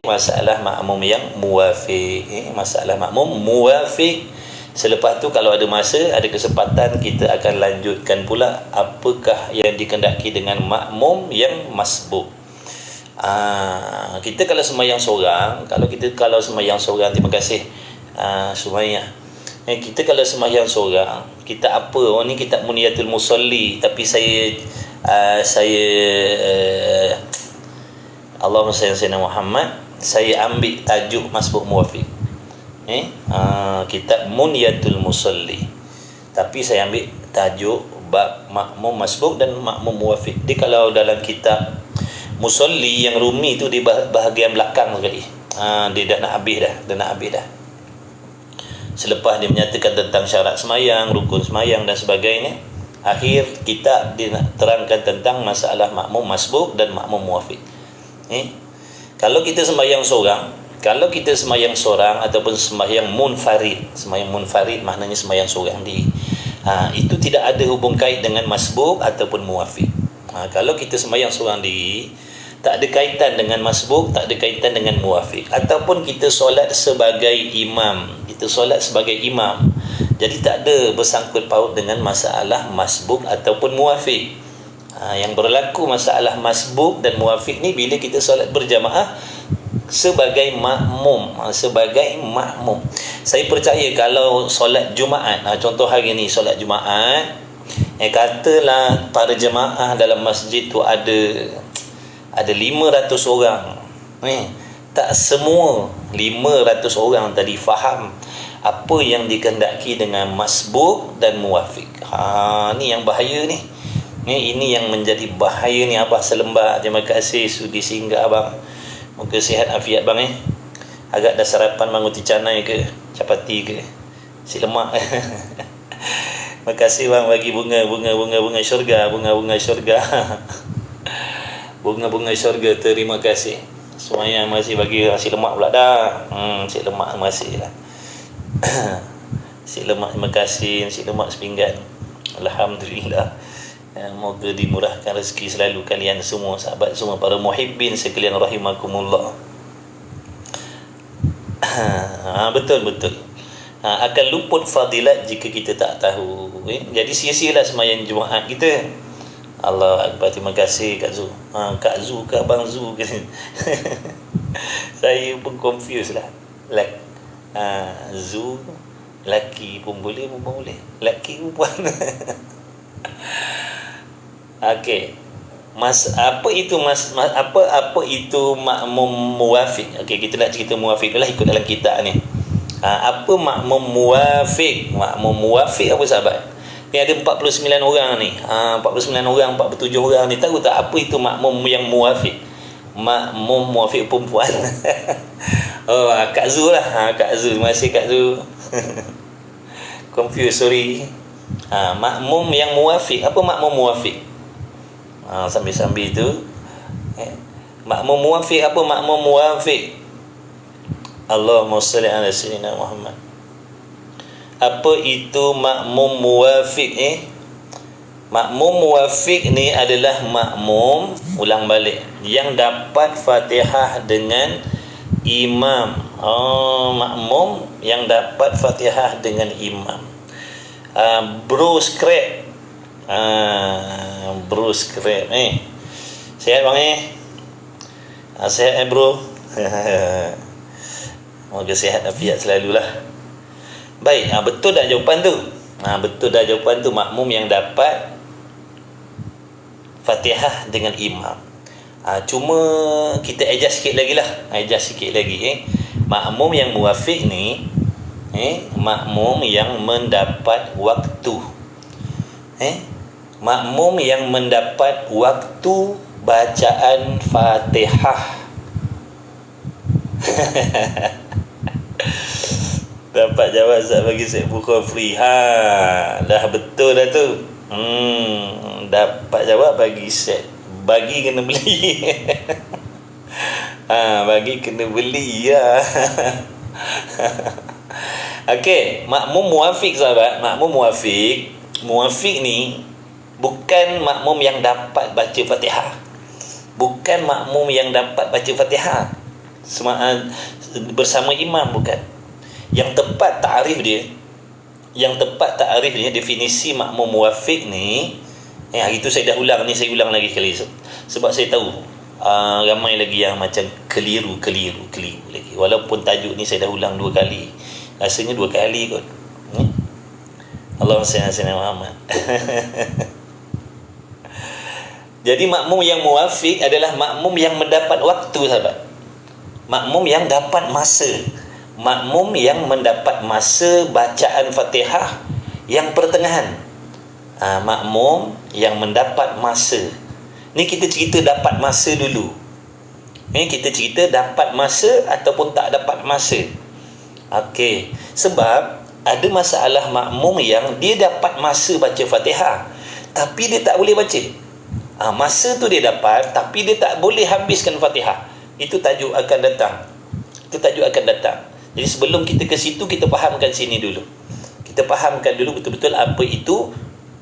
masalah makmum yang muwafiq. Masalah makmum muwafiq. Selepas tu kalau ada masa, ada kesempatan, kita akan lanjutkan pula apakah yang dikehendaki dengan makmum yang masbuk. Kita kalau sembahyang seorang, kalau sembahyang seorang, terima kasih Sumayyah. Kita kalau sembahyang seorang, kita apa? Oh ni kitab Muniyatul Musalli, tapi saya Allahumma salli ala sayyidina Muhammad, saya ambil tajuk masbuk muwafiq. Kitab Muniyatul Musalli, tapi saya ambil tajuk bab makmum masbuk dan makmum muwafiq. Dia kalau dalam kitab Musalli yang Rumi tu di bahagian belakang sekali. Dia dah nak habis dah. Selepas dia menyatakan tentang syarat semayang, rukun semayang dan sebagainya, akhir kitab dia nak terangkan tentang masalah makmum masbuk dan makmum muwafiq. Kalau kita sembahyang seorang ataupun sembahyang munfarid maknanya sembahyang seorang itu tidak ada hubung kait dengan masbuk ataupun muwafiq. Kalau kita sembahyang seorang diri, tak ada kaitan dengan masbuk, tak ada kaitan dengan muwafiq. Ataupun kita solat sebagai imam, jadi tak ada bersangkut paut dengan masalah masbuk ataupun muwafiq. Yang berlaku masalah masbuk dan muwafiq ni bila kita solat berjamaah sebagai makmum. Saya percaya kalau solat Jumaat, contoh hari ni solat Jumaat, katalah para jemaah dalam masjid tu ada 500 orang. Tak semua 500 orang tadi faham apa yang dikehendaki dengan masbuk dan muwafiq. Ni yang bahaya ni. Ini yang menjadi bahaya ni Abah Selembak. Terima kasih sudi singgah abang. Moga sihat afiat bang. Agak dah sarapan manguti canai ke, capati ke, si lemak. Terima kasih bang bagi bunga syurga, bunga syurga. Bunga syurga, terima kasih. Semuanya masih bagi si lemak pula dah. Si lemak masih lah. Si lemak terima kasih, si lemak sepinggan. Alhamdulillah. Moga dimurahkan rezeki selalu kalian semua, sahabat semua, para muhibbin sekalian rahimakumullah. Betul. Akan luput fadilat jika kita tak tahu. Jadi sia-sialah sembahyang Jumaat kita. Allah Akbar, terima kasih Kak Zu. Kak Zu ke Abang Zu ke? Saya pun confused lah. Zu laki pun boleh, perempuan boleh. Laki perempuan. Okey. Apa itu makmum muwafiq? Okey, kita nak cerita muwafiq lah, ikut dalam kitab ni. Apa makmum muwafiq? Makmum muwafiq apa sahabat? Ni ada 49 orang ni. 49 orang, 47 orang ni, tahu tak apa itu makmum yang muwafiq? Makmum muwafiq perempuan. Kak Zu lah. Kak Zu, terima kasih Kak Zu. Confused, sorry. Makmum yang muwafiq. Apa makmum muwafiq? Sambil-sambil tu, makmum muwafiq. Apa makmum muwafiq? Allahumma salli ala sayyidina Muhammad. Apa itu makmum muwafiq? Makmum muwafiq ni adalah makmum, ulang balik, yang dapat Fatihah dengan imam. Makmum yang dapat Fatihah dengan imam. Bro scrap. Sihat bang sihat bro. Moga sihat afiat selalulah. Baik, betul dah jawapan tu. Makmum yang dapat Fatihah dengan imam. Cuma kita adjust sikit lagi. Makmum yang muwafiq ni, makmum yang mendapat waktu. Makmum yang mendapat waktu bacaan Fatihah. Dapat jawab Ustaz bagi saya buka free. Dah betul dah tu. Dapat jawab bagi set. Bagi kena beli. Bagi kena beli ya. Okey, makmum muwafiq sahabat, muwafiq ni bukan makmum yang dapat baca Fatihah. bersama imam, bukan. Yang tepat ta'rif dia, definisi makmum muwafiq ni, hari tu saya dah ulang ni, saya ulang lagi sekali sebab saya tahu ramai lagi yang macam keliru lagi, walaupun tajuk ni saya dah ulang 2 kali, rasanya 2 kali kot. Allahumma salli ala Muhammad. Jadi makmum yang muwafiq adalah makmum yang mendapat waktu, sahabat. Makmum yang dapat masa. Makmum yang mendapat masa bacaan Fatihah yang pertengahan. Makmum yang mendapat masa. Ni kita cerita dapat masa dulu. Kita cerita dapat masa ataupun tak dapat masa. Okey. Sebab ada masalah makmum yang dia dapat masa baca Fatihah, tapi dia tak boleh baca. Masa tu dia dapat, tapi dia tak boleh habiskan Fatihah. Itu tajuk akan datang. Jadi sebelum kita ke situ, kita fahamkan sini dulu. Kita fahamkan dulu betul-betul apa itu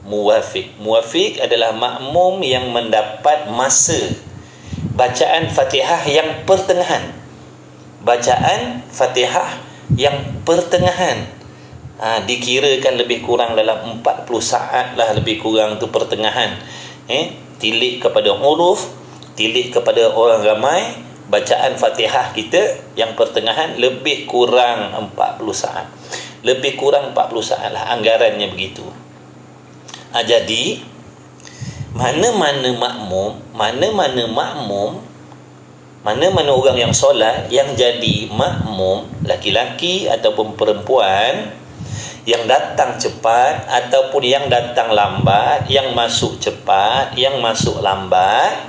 muwafiq. Muwafiq adalah makmum yang mendapat masa bacaan Fatihah yang pertengahan. Dikirakan lebih kurang dalam 40 saat lah, lebih kurang tu pertengahan. Tilik kepada huruf, tilik kepada orang ramai, bacaan Fatihah kita yang pertengahan lebih kurang 40 saat. Lebih kurang 40 saat lah, anggarannya begitu. Jadi mana-mana orang yang solat, yang jadi makmum, laki-laki ataupun perempuan, yang datang cepat ataupun yang datang lambat, yang masuk cepat, yang masuk lambat,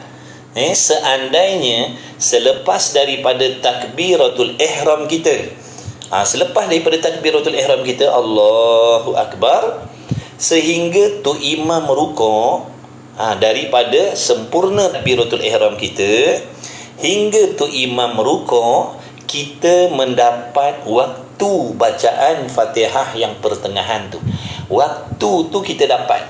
seandainya selepas daripada takbiratul ihram kita, Allahu Akbar, sehingga tu imam rukuk, daripada sempurna takbiratul ihram kita hingga tu imam rukuk, kita mendapat waktu bacaan Fatihah yang pertengahan tu. Waktu tu kita dapat.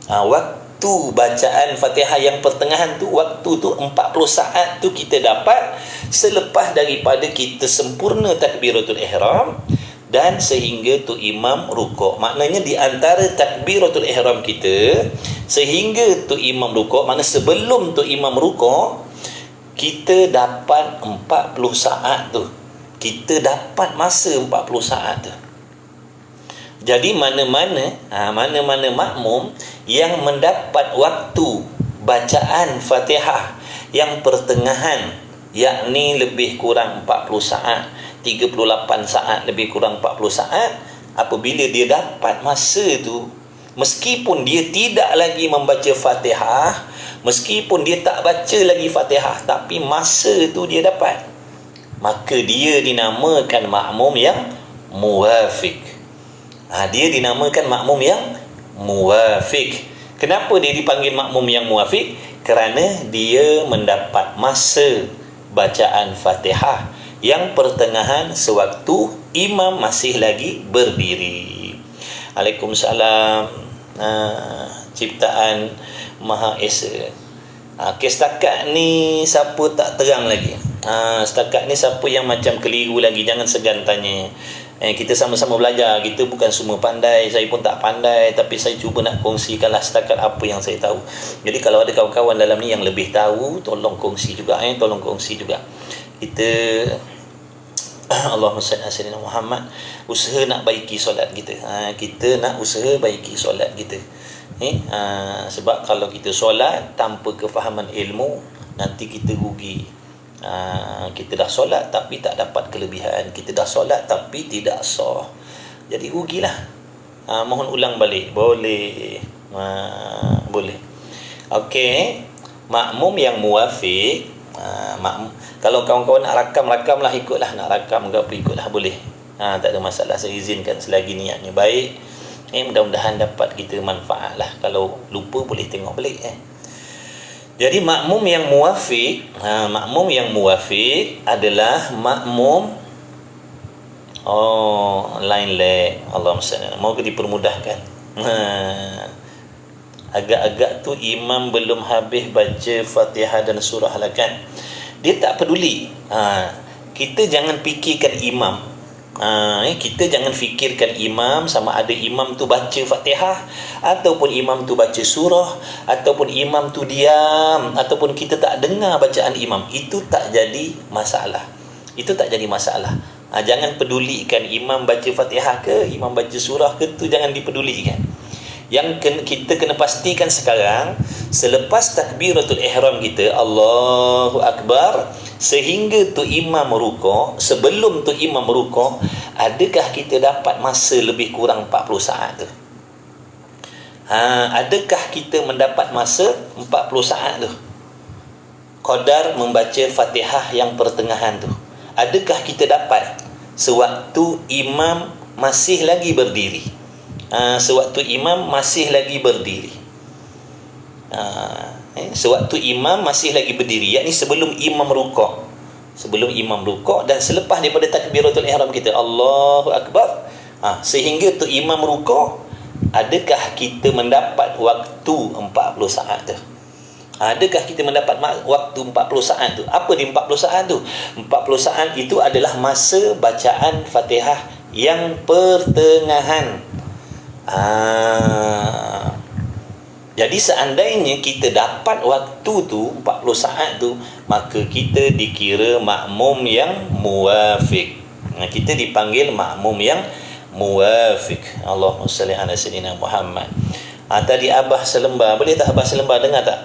Waktu bacaan Fatihah yang pertengahan tu, waktu tu 40 saat tu kita dapat selepas daripada kita sempurna takbiratul ihram dan sehingga tu imam rukuk. Maknanya di antara takbiratul ihram kita sehingga tu imam rukuk, maknanya sebelum tu imam rukuk, kita dapat 40 saat tu. Kita dapat masa 40 saat tu. Jadi mana-mana makmum yang mendapat waktu bacaan Fatihah yang pertengahan, yakni lebih kurang 40 saat, 38 saat, lebih kurang 40 saat, apabila dia dapat masa tu, meskipun dia tidak lagi membaca Fatihah, meskipun dia tak baca lagi Fatihah, tapi masa tu dia dapat, maka dia dinamakan makmum yang muwafiq. Dia dinamakan makmum yang muwafiq. Kenapa dia dipanggil makmum yang muwafiq? Kerana dia mendapat masa bacaan Fatihah yang pertengahan sewaktu imam masih lagi berdiri. Waalaikumsalam. Ciptaan Maha Esa. Setakat ni siapa tak terang lagi? Setakat ni siapa yang macam keliru lagi, jangan segan tanya. Kita sama-sama belajar. Kita bukan semua pandai. Saya pun tak pandai, tapi saya cuba nak kongsikanlah setakat apa yang saya tahu. Jadi kalau ada kawan-kawan dalam ni yang lebih tahu, tolong kongsi juga. Kita Allahumma salli ala Muhammad, usaha nak baiki solat kita. Kita nak usaha baiki solat kita. Sebab kalau kita solat tanpa kefahaman ilmu, nanti kita rugi. Kita dah solat tapi tak dapat kelebihan, kita dah solat tapi tidak sah, jadi rugilah. Mohon ulang balik. Boleh. Okey, makmum yang muwafiq. Kalau kawan-kawan nak rakamlah, ikutlah. Nak rakam ke apa, ikutlah, boleh. Tak ada masalah, saya izinkan selagi niatnya baik. Mudah-mudahan dapat kita manfaat lah. Kalau lupa boleh tengok balik. Jadi makmum yang muwafiq, adalah makmum lain leg. Allahumma salli. Moga dipermudahkan. Agak-agak tu imam belum habis baca Fatihah dan surah lah kan. Dia tak peduli. kita jangan fikirkan imam. Kita jangan fikirkan imam, sama ada imam tu baca Fatihah ataupun imam tu baca surah, ataupun imam tu diam, ataupun kita tak dengar bacaan imam. Itu tak jadi masalah. Jangan pedulikan imam baca Fatihah ke, imam baca surah ke, tu jangan dipedulikan. Yang kita kena pastikan sekarang, selepas takbiratul ihram kita, Allahu Akbar, sehingga tu imam rukuk, sebelum tu imam rukuk, adakah kita dapat masa lebih kurang 40 saat tu? Adakah kita mendapat masa 40 saat tu? Qadar membaca Fatihah yang pertengahan tu. Adakah kita dapat sewaktu imam masih lagi berdiri? Sewaktu imam masih lagi berdiri. Sewaktu imam masih lagi berdiri, yakni sebelum imam rukuk. Dan selepas daripada takbiratul ihram kita, Allahu Akbar, sehingga tu imam rukuk, adakah kita mendapat waktu 40 saat tu? Adakah kita mendapat waktu 40 saat tu? Apa di 40 saat tu? 40 saat itu adalah masa bacaan Fatihah yang pertengahan. Jadi seandainya kita dapat waktu tu 40 saat tu, maka kita dikira makmum yang muwafiq. Kita dipanggil makmum yang muwafiq. Allahumma salli ala sayyidina Muhammad. Tadi Abah Selembar, boleh tak Abah Selembar dengar tak?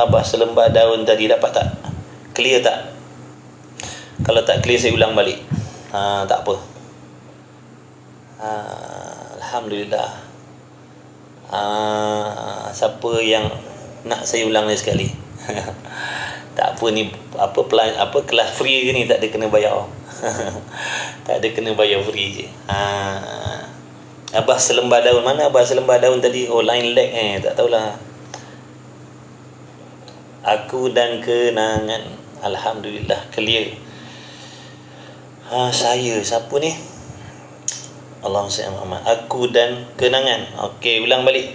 Abah Selembar daun tadi dapat tak? Clear tak? Kalau tak clear, saya ulang balik. Tak apa. Alhamdulillah. Siapa yang nak saya ulang ni sekali? Tak apa ni, kelas free ke ni, tak ada kena bayar. Tak ada kena bayar, free je. Abah Selembar daun, mana Abah Selembar daun tadi? Oh, line lag tak tahulah. Aku dan kenangan. Alhamdulillah, clear. Saya siapa ni? Allahumma salli ala Muhammad. Aku dan kenangan. Okey, ulang balik.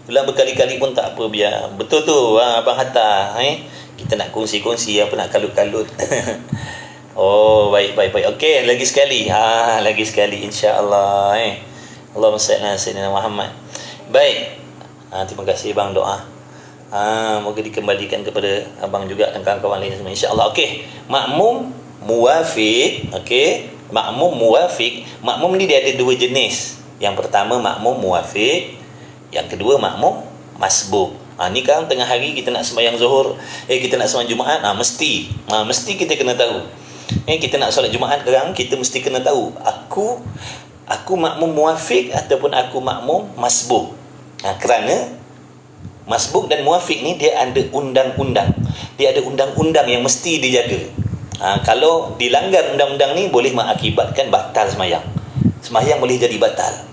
Ulang berkali-kali pun tak apa, biar betul tu Abang Hatta. Kita nak kongsi-kongsi, apa nak kalut-kalut. Oh, baik. Okey, lagi sekali insya-Allah. Allahumma salli ala sayyidina Muhammad. Baik. Terima kasih bang, doa. Moga dikembalikan kepada abang juga dan kawan-kawan lain semua, insya-Allah. Okey, makmum muwafiq. Okey, makmum muwafiq. Makmum ni dia ada dua jenis. Yang pertama makmum muwafiq, yang kedua makmum masbuk. Ni kan tengah hari kita nak sembahyang zuhur, kita nak sembahyang Jumaat, mesti kita kena tahu. Kita nak solat Jumaat sekarang, kita mesti kena tahu aku makmum muwafiq ataupun aku makmum masbuk. Kerana masbuk dan muwafiq ni dia ada undang-undang. Dia ada undang-undang yang mesti dijaga. Kalau dilanggar undang-undang ni, boleh mengakibatkan batal semayang. Semayang boleh jadi batal.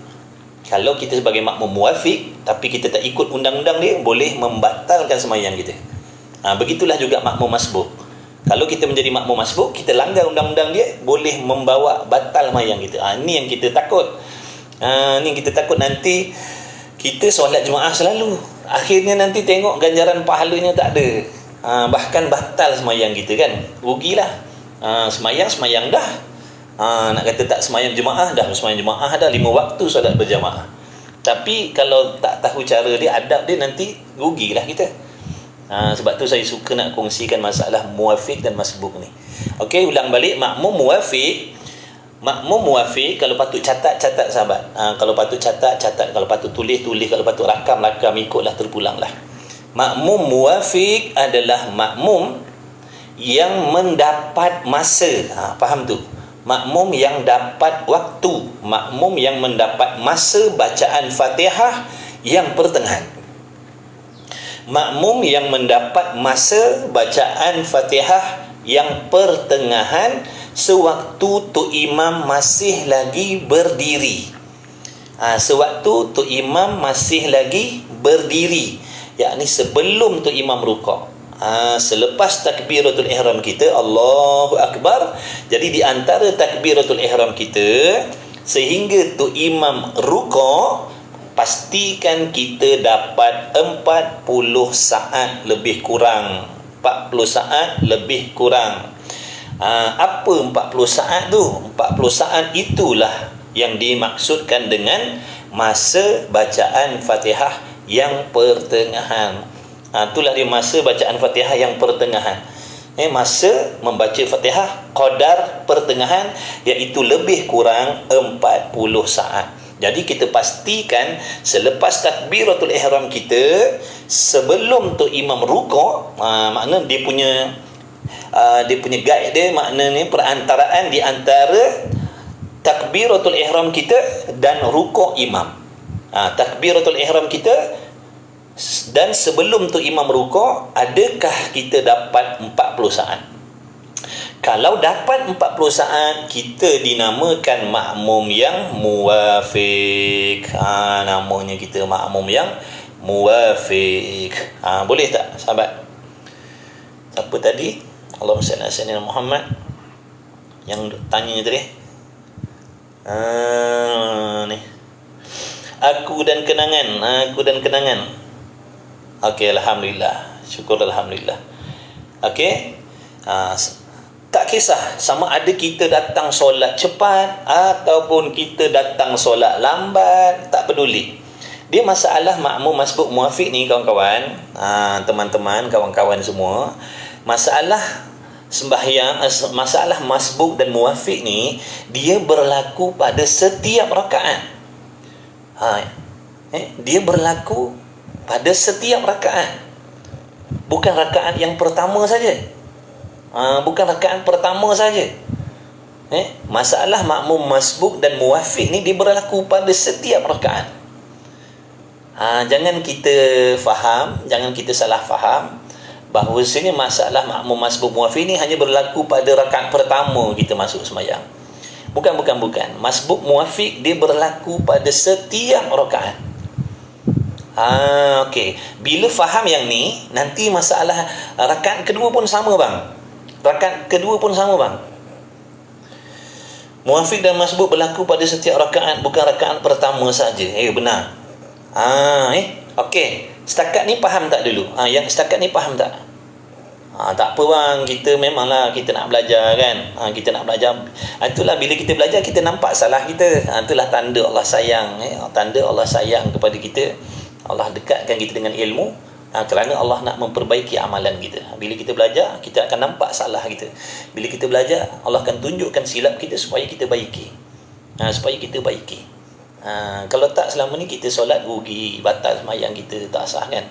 Kalau kita sebagai makmum muwafiq tapi kita tak ikut undang-undang dia, boleh membatalkan semayang kita. Begitulah juga makmum masbuk. Kalau kita menjadi makmum masbuk, kita langgar undang-undang dia, boleh membawa batal semayang kita. Ini yang kita takut. Ni yang kita takut, nanti kita solat Jumaat selalu, akhirnya nanti tengok ganjaran pahalanya tak ada. Bahkan batal semayang kita kan, rugilah. Semayang dah, nak kata tak semayang Jumaah dah, semayang Jumaah dah 5 waktu solat berjamaah. Tapi kalau tak tahu cara dia, adab dia, nanti rugilah kita. Sebab tu saya suka nak kongsikan masalah muwafiq dan masbuk ni. Okey, ulang balik. Makmum muwafiq, kalau patut catat sahabat. Kalau patut catat, kalau patut tulis, kalau patut rakam, ikutlah, terpulanglah. Makmum muwafiq adalah makmum yang mendapat masa. Faham tu? Makmum yang dapat waktu, makmum yang mendapat masa bacaan Fatihah yang pertengahan. Makmum yang mendapat masa bacaan Fatihah yang pertengahan sewaktu tu imam masih lagi berdiri. Sewaktu tu imam masih lagi berdiri, yakni sebelum tu imam rukuk. Selepas takbiratul ihram kita, Allahu Akbar. Jadi di antara takbiratul ihram kita sehingga tu imam rukuk, pastikan kita dapat 40 saat lebih kurang. 40 saat lebih kurang. Apa 40 saat tu? 40 saat itulah yang dimaksudkan dengan masa bacaan Fatihah yang pertengahan. Itulah dia masa bacaan Fatihah yang pertengahan. Masa membaca Fatihah qadar pertengahan, iaitu lebih kurang 40 saat. Jadi kita pastikan selepas takbiratul ihram kita, sebelum tu imam rukuk, makna dia punya guide dia, maknanya perantaraan di antara takbiratul ihram kita dan rukuk imam. Takbiratul ihram kita dan sebelum tu imam rukuk, adakah kita dapat 40 saat? Kalau dapat 40 saat, kita dinamakan makmum yang muwafiq. Namanya kita makmum yang muwafiq. Boleh tak sahabat? Apa tadi? Allahumma salli ala sayyidina Muhammad yang tanya tadi. Ni. Aku dan kenangan. Okey, alhamdulillah. Syukur alhamdulillah. Okey. Tak kisah sama ada kita datang solat cepat ataupun kita datang solat lambat, tak peduli. Dia masalah makmum masbuk muafiq ni kawan-kawan, teman-teman, kawan-kawan semua. Masalah sembahyang, masalah masbuk dan muafiq ni, dia berlaku pada setiap rakaat. Dia berlaku pada setiap rakaat. Bukan rakaat yang pertama saja. Bukan rakaat pertama saja. Masalah makmum masbuk dan muwafiq ni dia berlaku pada setiap rakaat. Jangan kita faham, jangan kita salah faham bahawasanya masalah makmum masbuk muwafiq ni hanya berlaku pada rakaat pertama kita masuk sembahyang. Bukan. Masbuk muwafiq dia berlaku pada setiap rakaat. Okey. Bila faham yang ni, nanti masalah rakaat kedua pun sama bang. Muwafiq dan masbuk berlaku pada setiap rakaat, bukan rakaat pertama saja. Benar. Okey. Setakat ni faham tak dulu? Yang setakat ni faham tak? Tak apa bang, kita memanglah kita nak belajar kan. Kita nak belajar. Itulah bila kita belajar kita nampak salah kita. Itulah tanda Allah sayang. Tanda Allah sayang kepada kita. Allah dekatkan kita dengan ilmu, kerana Allah nak memperbaiki amalan kita. Bila kita belajar, kita akan nampak salah kita. Bila kita belajar, Allah akan tunjukkan silap kita supaya kita baiki. Kalau tak, selama ni kita solat rugi, batal sembahyang kita, tak sah kan.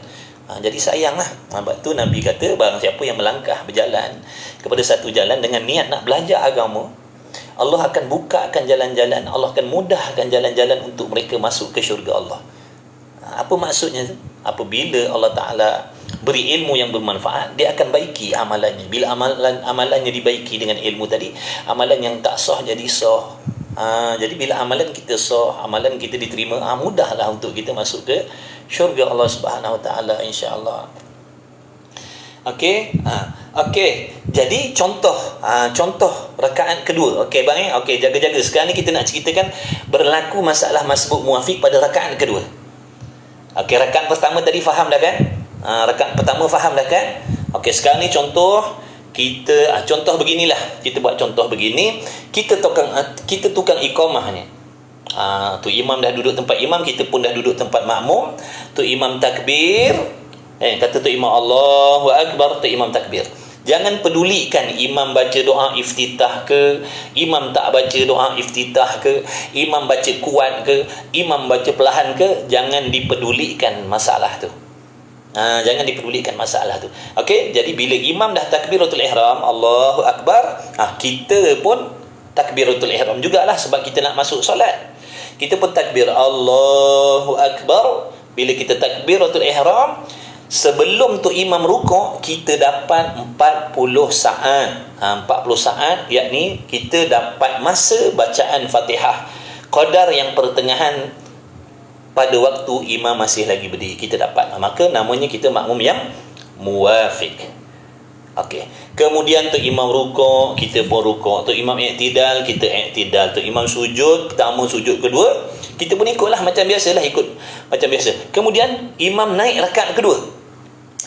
Jadi sayanglah. Sebab tu Nabi kata, barang siapa yang melangkah berjalan kepada satu jalan dengan niat nak belajar agama, Allah akan bukakan jalan-jalan, Allah akan mudahkan jalan-jalan untuk mereka masuk ke syurga Allah. Apa maksudnya tu? Apabila Allah Ta'ala beri ilmu yang bermanfaat, dia akan baiki amalannya. Bila amalannya dibaiki dengan ilmu tadi, amalan yang tak sah jadi sah. Jadi bila amalan kita sah, amalan kita diterima, mudahlah untuk kita masuk ke syurga Allah Subhanahu Wa Ta'ala, insya-Allah. Okey. Jadi contoh rakaat kedua. Okey bang, okey, jaga-jaga. Sekarang ni kita nak ceritakan berlaku masalah masbuk muwafiq pada rakaat kedua. Okey, rakaat pertama tadi faham dah kan? Rakaat pertama faham dah kan? Okey, sekarang ni contoh beginilah. Kita buat contoh begini. Kita tukang iqamah ni. Tu imam dah duduk tempat imam, kita pun dah duduk tempat makmum. Tu imam takbir. Kata tu imam Allahu Akbar, tu imam takbir. Jangan pedulikan imam baca doa iftitah ke, imam tak baca doa iftitah ke, imam baca kuat ke, imam baca perlahan ke, jangan dipedulikan masalah tu. Jangan dipedulikan masalah tu. Okey, jadi bila imam dah takbiratul ihram, Allahu Akbar, kita pun takbiratul ihram jugalah sebab kita nak masuk solat. Kita pun takbir Allahu Akbar. Bila kita takbiratul ihram, sebelum tu imam rukuk, kita dapat 40 saat. 40 saat, yakni kita dapat masa bacaan Fatihah qadar yang pertengahan pada waktu imam masih lagi berdiri, kita dapat. Maka namanya kita makmum yang muwafiq. Okey. Kemudian tu imam rukuk, kita pun rukuk. Tu imam i'tidal, kita i'tidal. Tu imam sujud, pertama sujud kedua, kita pun ikutlah macam biasalah, ikut macam biasa. Kemudian imam naik rakaat kedua.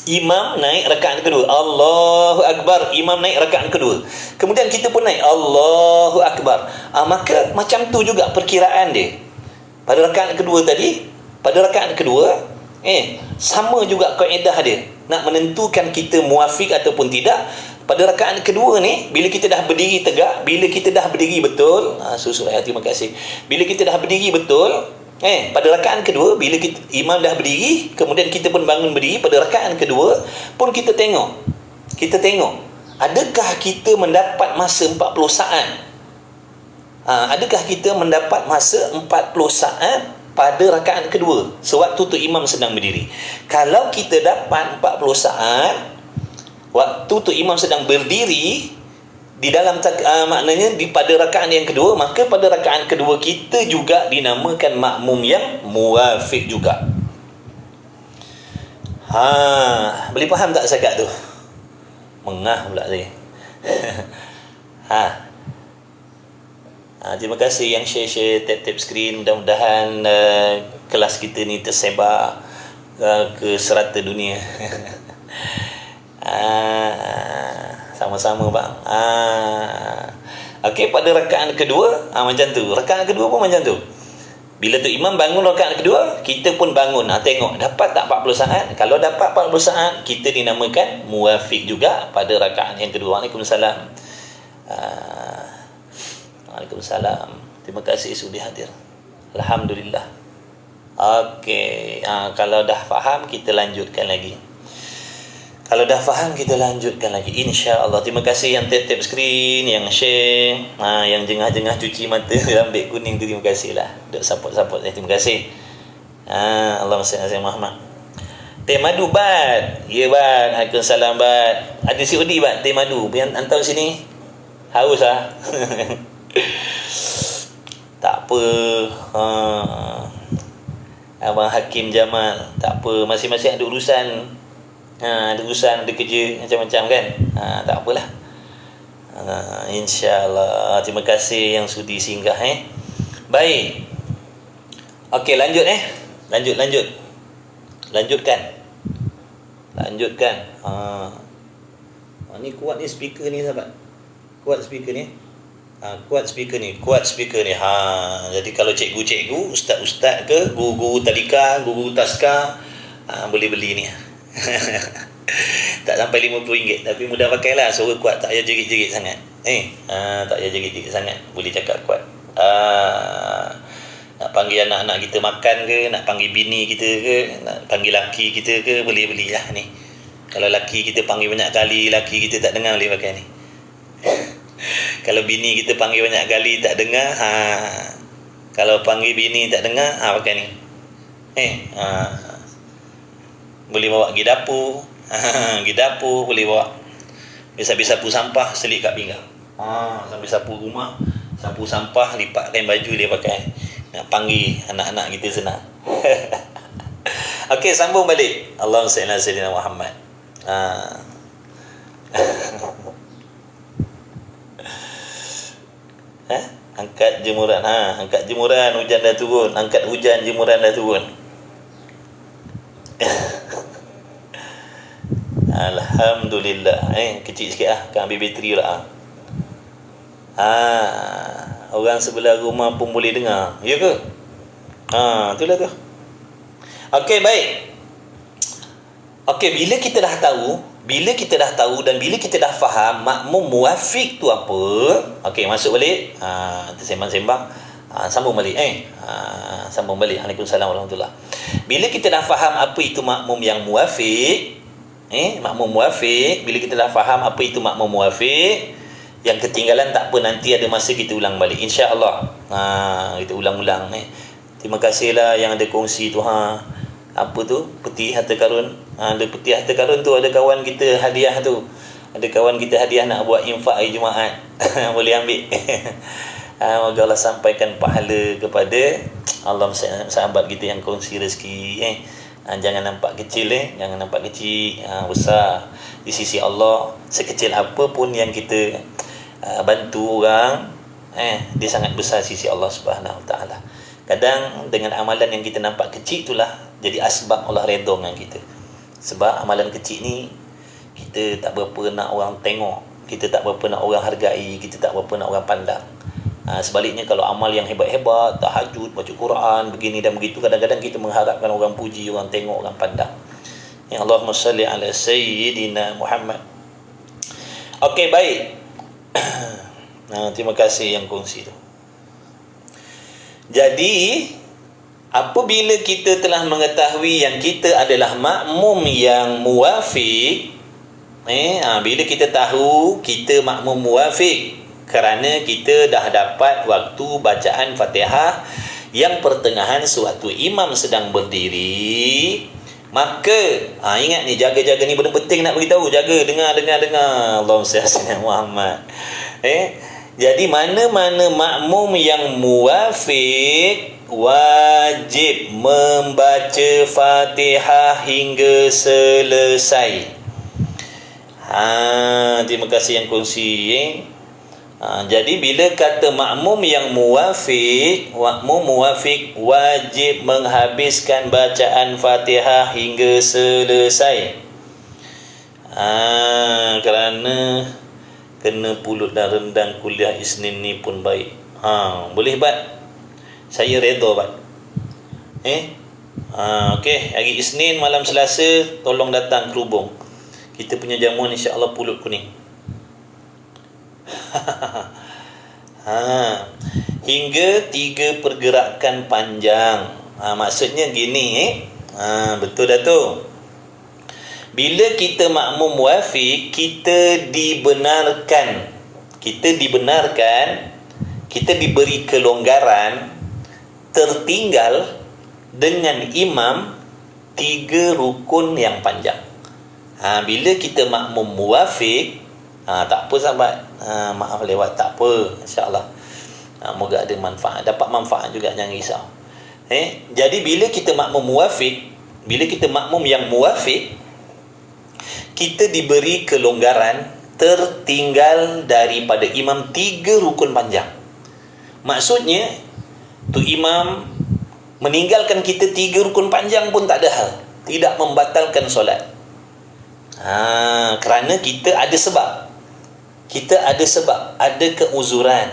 Imam naik rakaat kedua, Allahu Akbar, imam naik rakaat kedua, kemudian kita pun naik Allahu Akbar. Maka macam tu juga perkiraan dia pada rakaat kedua tadi. Pada rakaat kedua sama juga kaedah dia nak menentukan kita muafiq ataupun tidak. Pada rakaat kedua ni, bila kita dah berdiri tegak, bila kita dah berdiri betul, terima kasih, bila kita dah berdiri betul, pada rakaat kedua, bila imam dah berdiri, kemudian kita pun bangun berdiri, pada rakaat kedua pun kita tengok adakah kita mendapat masa 40 saat. Adakah kita mendapat masa 40 saat pada rakaat kedua sewaktu tu imam sedang berdiri. Kalau kita dapat 40 saat waktu tu imam sedang berdiri di dalam maknanya pada rakaat yang kedua, maka pada rakaat kedua kita juga dinamakan makmum yang muwafiq juga. Boleh faham tak cakap tu? Mengah pula saya. Terima kasih yang share tap screen. Mudah-mudahan kelas kita ni tersebar ke serata dunia. Sama-sama bang. Okey, pada rakaat kedua macam tu. Rakaat kedua pun macam tu. Bila tu imam bangun rakaat kedua, kita pun bangun. Tengok dapat tak 40 saat. Kalau dapat 40 saat, kita dinamakan muwafiq juga pada rakaat yang kedua. Waalaikumsalam. Waalaikumsalam. Terima kasih sudi hadir. Alhamdulillah. Okey, kalau dah faham kita lanjutkan lagi. InsyaAllah. Terima kasih yang tap screen, yang share, yang jengah-jengah cuci mata rambut kuning tu, terima kasih lah. Duk support terima kasih. Allahumma salli ala Muhammad. Teh madu bat. Ya bat. Waalaikumsalam bat. Ada si Udi bat teh madu. Yang hantar sini. Haus tak apa. Abang Hakim Jamal, tak apa, masing-masing ada urusan. Ada urusan, ada kerja macam-macam kan. Tak apalah. InsyaAllah. Terima kasih yang sudi singgah. Baik. Okey, lanjut Lanjutkan. Ni kuat ni speaker ni sahabat. Kuat speaker ni. Jadi kalau cikgu-cikgu, ustaz-ustaz ke, guru-guru tadika, guru taska, boleh beli ni. Tak sampai RM50, tapi mudah pakailah. Suara kuat, tak payah jerit-jerit sangat. Tak payah jerit-jerit sangat. Boleh cakap kuat. Nak panggil anak-anak kita makan ke, nak panggil bini kita ke, nak panggil laki kita ke, boleh belilah ni. Kalau laki kita panggil banyak kali, laki kita tak dengar, boleh pakai ni. Kalau bini kita panggil banyak kali tak dengar, kalau panggil bini tak dengar, pakai ni. Boleh bawa pergi dapur. Pergi dapur boleh bawa. Biasa-biasa sapu sampah selit kat pinggang. Sambil sapu rumah, sapu sampah, lipat kain baju dia pakai. Nak panggil anak-anak kita senang. Okey, sambung balik. Allahumma salli ala sayyidina Muhammad. Angkat jemuran. Angkat jemuran, hujan dah turun. Angkat hujan, jemuran dah turun. Alhamdulillah. Kecil sikit lah, kan ambil bateri lah. Orang sebelah rumah pun boleh dengar. Ya ke? Itulah tu. Okey, baik. Okey, bila kita dah tahu dan bila kita dah faham makmum muwafiq tu apa, okey, masuk balik. Tersembang-sembang. Sambung balik. Sambung balik. Waalaikumsalam warahmatullahi. Bila kita dah faham apa itu makmum yang muwafiq, makmum muwafiq, bila kita dah faham apa itu makmum muwafiq, yang ketinggalan tak apa, nanti ada masa kita ulang balik, insya-Allah. Kita ulang-ulang. Terima kasihlah yang ada kongsi tu. Apa tu? Peti harta karun. Ada peti harta karun tu, ada kawan kita hadiah tu. Ada kawan kita hadiah nak buat infak hari Jumaat. Boleh ambil. Moga Allah sampaikan pahala kepada Allah sahabat kita yang kongsi rezeki. Jangan nampak kecil, jangan nampak kecil, besar di sisi Allah. Sekecil apapun yang kita bantu orang, dia sangat besar di sisi Allah Subhanahu Wa Taala. Kadang dengan amalan yang kita nampak kecil itulah jadi asbab Allah redha dengan kita. Sebab amalan kecil ni kita tak berapa nak orang tengok, kita tak berapa nak orang hargai, kita tak berapa nak orang pandang. Sebaliknya kalau amal yang hebat-hebat, tahajud, baca Quran, begini dan begitu, kadang-kadang kita mengharapkan orang puji, orang tengok, orang pandang. Ya, Allahumma salli ala Sayyidina Muhammad. Okey, baik. Terima kasih yang kongsi tu. Jadi apabila kita telah mengetahui yang kita adalah makmum yang muwafiq, bila kita tahu kita makmum muwafiq kerana kita dah dapat waktu bacaan Fatihah yang pertengahan sewaktu imam sedang berdiri, maka ingat ni, jaga-jaga ni benda penting nak beritahu. Jaga, dengar. Allahumma salli ala Muhammad. Jadi mana-mana makmum yang muwafiq wajib membaca Fatihah hingga selesai. Terima kasih yang kongsi. Jadi bila kata makmum yang muwafiq wajib menghabiskan bacaan Fatihah hingga selesai. Kerana kena pulut dan rendang kuliah Isnin ni pun baik. Boleh Bat? Saya redha Bat. Okey, hari Isnin malam Selasa tolong datang kerubung. Kita punya jamuan insya-Allah pulut kuning. Hingga 3 pergerakan panjang. Maksudnya gini, betul dah tu. Bila kita makmum muwafiq, kita dibenarkan, kita diberi kelonggaran tertinggal dengan imam 3 rukun yang panjang. Bila kita makmum muwafiq, tak apa sahabat, maaf lewat, tak apa, insya-Allah. Moga ada manfaat, dapat manfaat juga, jangan risau. Jadi bila kita makmum muwafiq, bila kita makmum yang muwafiq, kita diberi kelonggaran tertinggal daripada imam 3 rukun panjang. Maksudnya tu imam meninggalkan kita 3 rukun panjang pun tak ada hal, tidak membatalkan solat. Kerana kita ada sebab, ada keuzuran.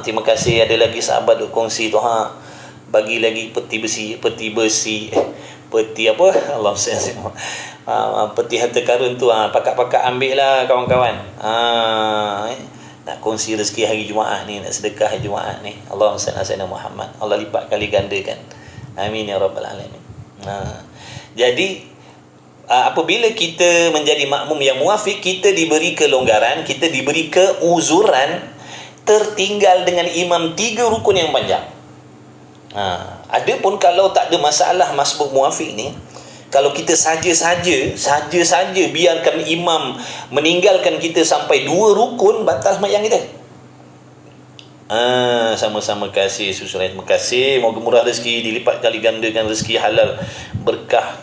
Terima kasih, ada lagi sahabat duk kongsi tu, bagi lagi peti apa, Allah sayang, peti harta karun tu, pakak-pakak ambil lah kawan-kawan. Nak kongsi rezeki hari Jumaat ni, nak sedekah hari Jumaat ni. Allahumma salli ala sayyidina Muhammad. Allah lipat kali gandakan. Amin ya rabbal alamin. Jadi apabila kita menjadi makmum yang muwafiq, kita diberi kelonggaran, kita diberi keuzuran tertinggal dengan imam 3 rukun yang panjang. Adapun kalau tak ada masalah masbuk muwafiq ni, kalau kita saja biarkan imam meninggalkan kita sampai 2 rukun, batal sembahyang kita. Sama-sama kasih Susurai, terima kasih. Moga murah rezeki, dilipat kali gandakan rezeki halal, berkah,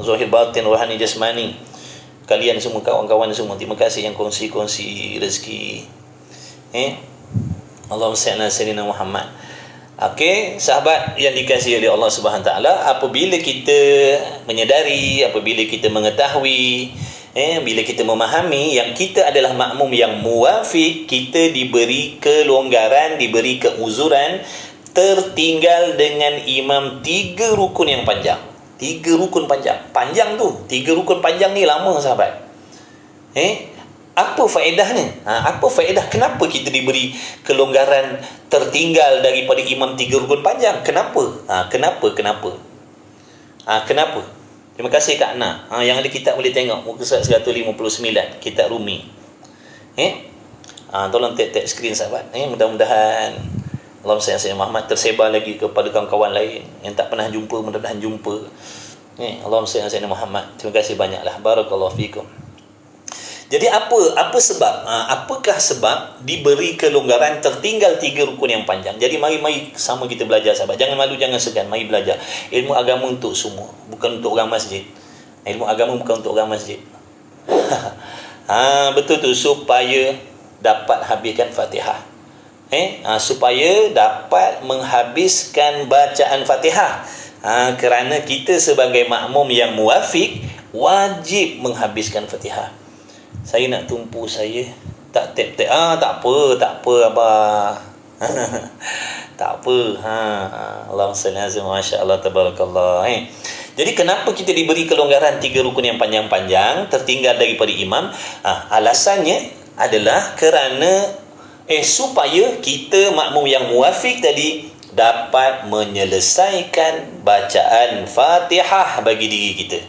zahir batin, rohani jasmani. Kalian semua, kawan-kawan semua, terima kasih yang kongsi-kongsi rezeki. Allahumma salli ala sayyidina Muhammad. Okey, sahabat yang dikasihi oleh Allah Subhanahu taala, apabila kita menyedari, apabila kita mengetahui, bila kita memahami yang kita adalah makmum yang muwafiq, kita diberi kelonggaran, diberi keuzuran tertinggal dengan imam 3 rukun yang panjang. 3 rukun panjang. Panjang tu, 3 rukun panjang ni lama sahabat. Apa faedahnya? Apa faedah? Kenapa kita diberi kelonggaran tertinggal daripada imam 3 rukun panjang? Kenapa? Kenapa? Terima kasih Kak Ana. Yang ada kitab boleh tengok, muka surat 159, kitab Rumi. Tolong tap skrin sahabat. Mudah-mudahan Allahumma salli ala sayyidina Muhammad tersebar lagi kepada kawan-kawan lain yang tak pernah jumpa, mudah-mudahan jumpa. Allahumma salli ala sayyidina Muhammad. Terima kasih banyaklah. Barakallahu fikum. Jadi apa sebab? Apakah sebab diberi kelonggaran tertinggal 3 rukun yang panjang? Jadi mari sama kita belajar sahabat. Jangan malu, jangan segan, mari belajar. Ilmu agama untuk semua, bukan untuk orang masjid. Ilmu agama bukan untuk orang masjid. Betul tu, supaya dapat habiskan Fatihah. Supaya dapat menghabiskan bacaan Fatihah. Kerana kita sebagai makmum yang muwafiq wajib menghabiskan Fatihah. Saya nak tumpu saya tak tap-tap. Tak apa abah. Tak apa. Allahumma salli ala masya-Allah tabarakallah. Jadi kenapa kita diberi kelonggaran 3 rukun yang panjang-panjang tertinggal daripada imam? Alasannya adalah kerana supaya kita makmum yang muwafiq tadi dapat menyelesaikan bacaan Fatihah bagi diri kita.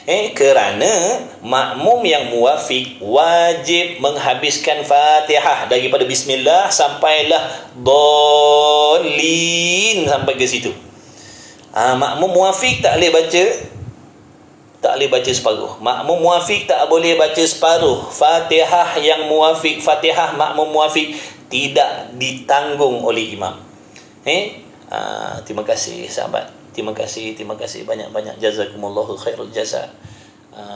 Kerana makmum yang muwafiq wajib menghabiskan Fatihah daripada bismillah sampailah dhalin sampai ke situ. Makmum muwafiq tak boleh baca separuh. Makmum muwafiq tak boleh baca separuh. Fatihah yang muwafiq, Fatihah makmum muwafiq tidak ditanggung oleh imam. Terima kasih sahabat. Terima kasih banyak-banyak, jazakumullahu khairul jaza.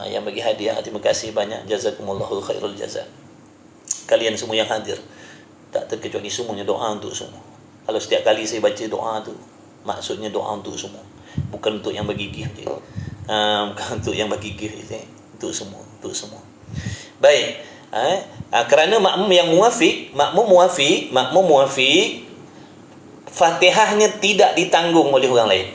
Yang bagi hadiah, terima kasih banyak, jazakumullahu khairul jaza. Kalian semua yang hadir, tak terkecuali semuanya doa untuk semua. Kalau setiap kali saya baca doa tu, maksudnya doa untuk semua, bukan untuk yang bagi gift je. Bukan untuk yang bagi gift je, untuk semua. Baik. Kerana makmum yang muwafiq, makmum muwafiq, Fatihahnya tidak ditanggung oleh orang lain.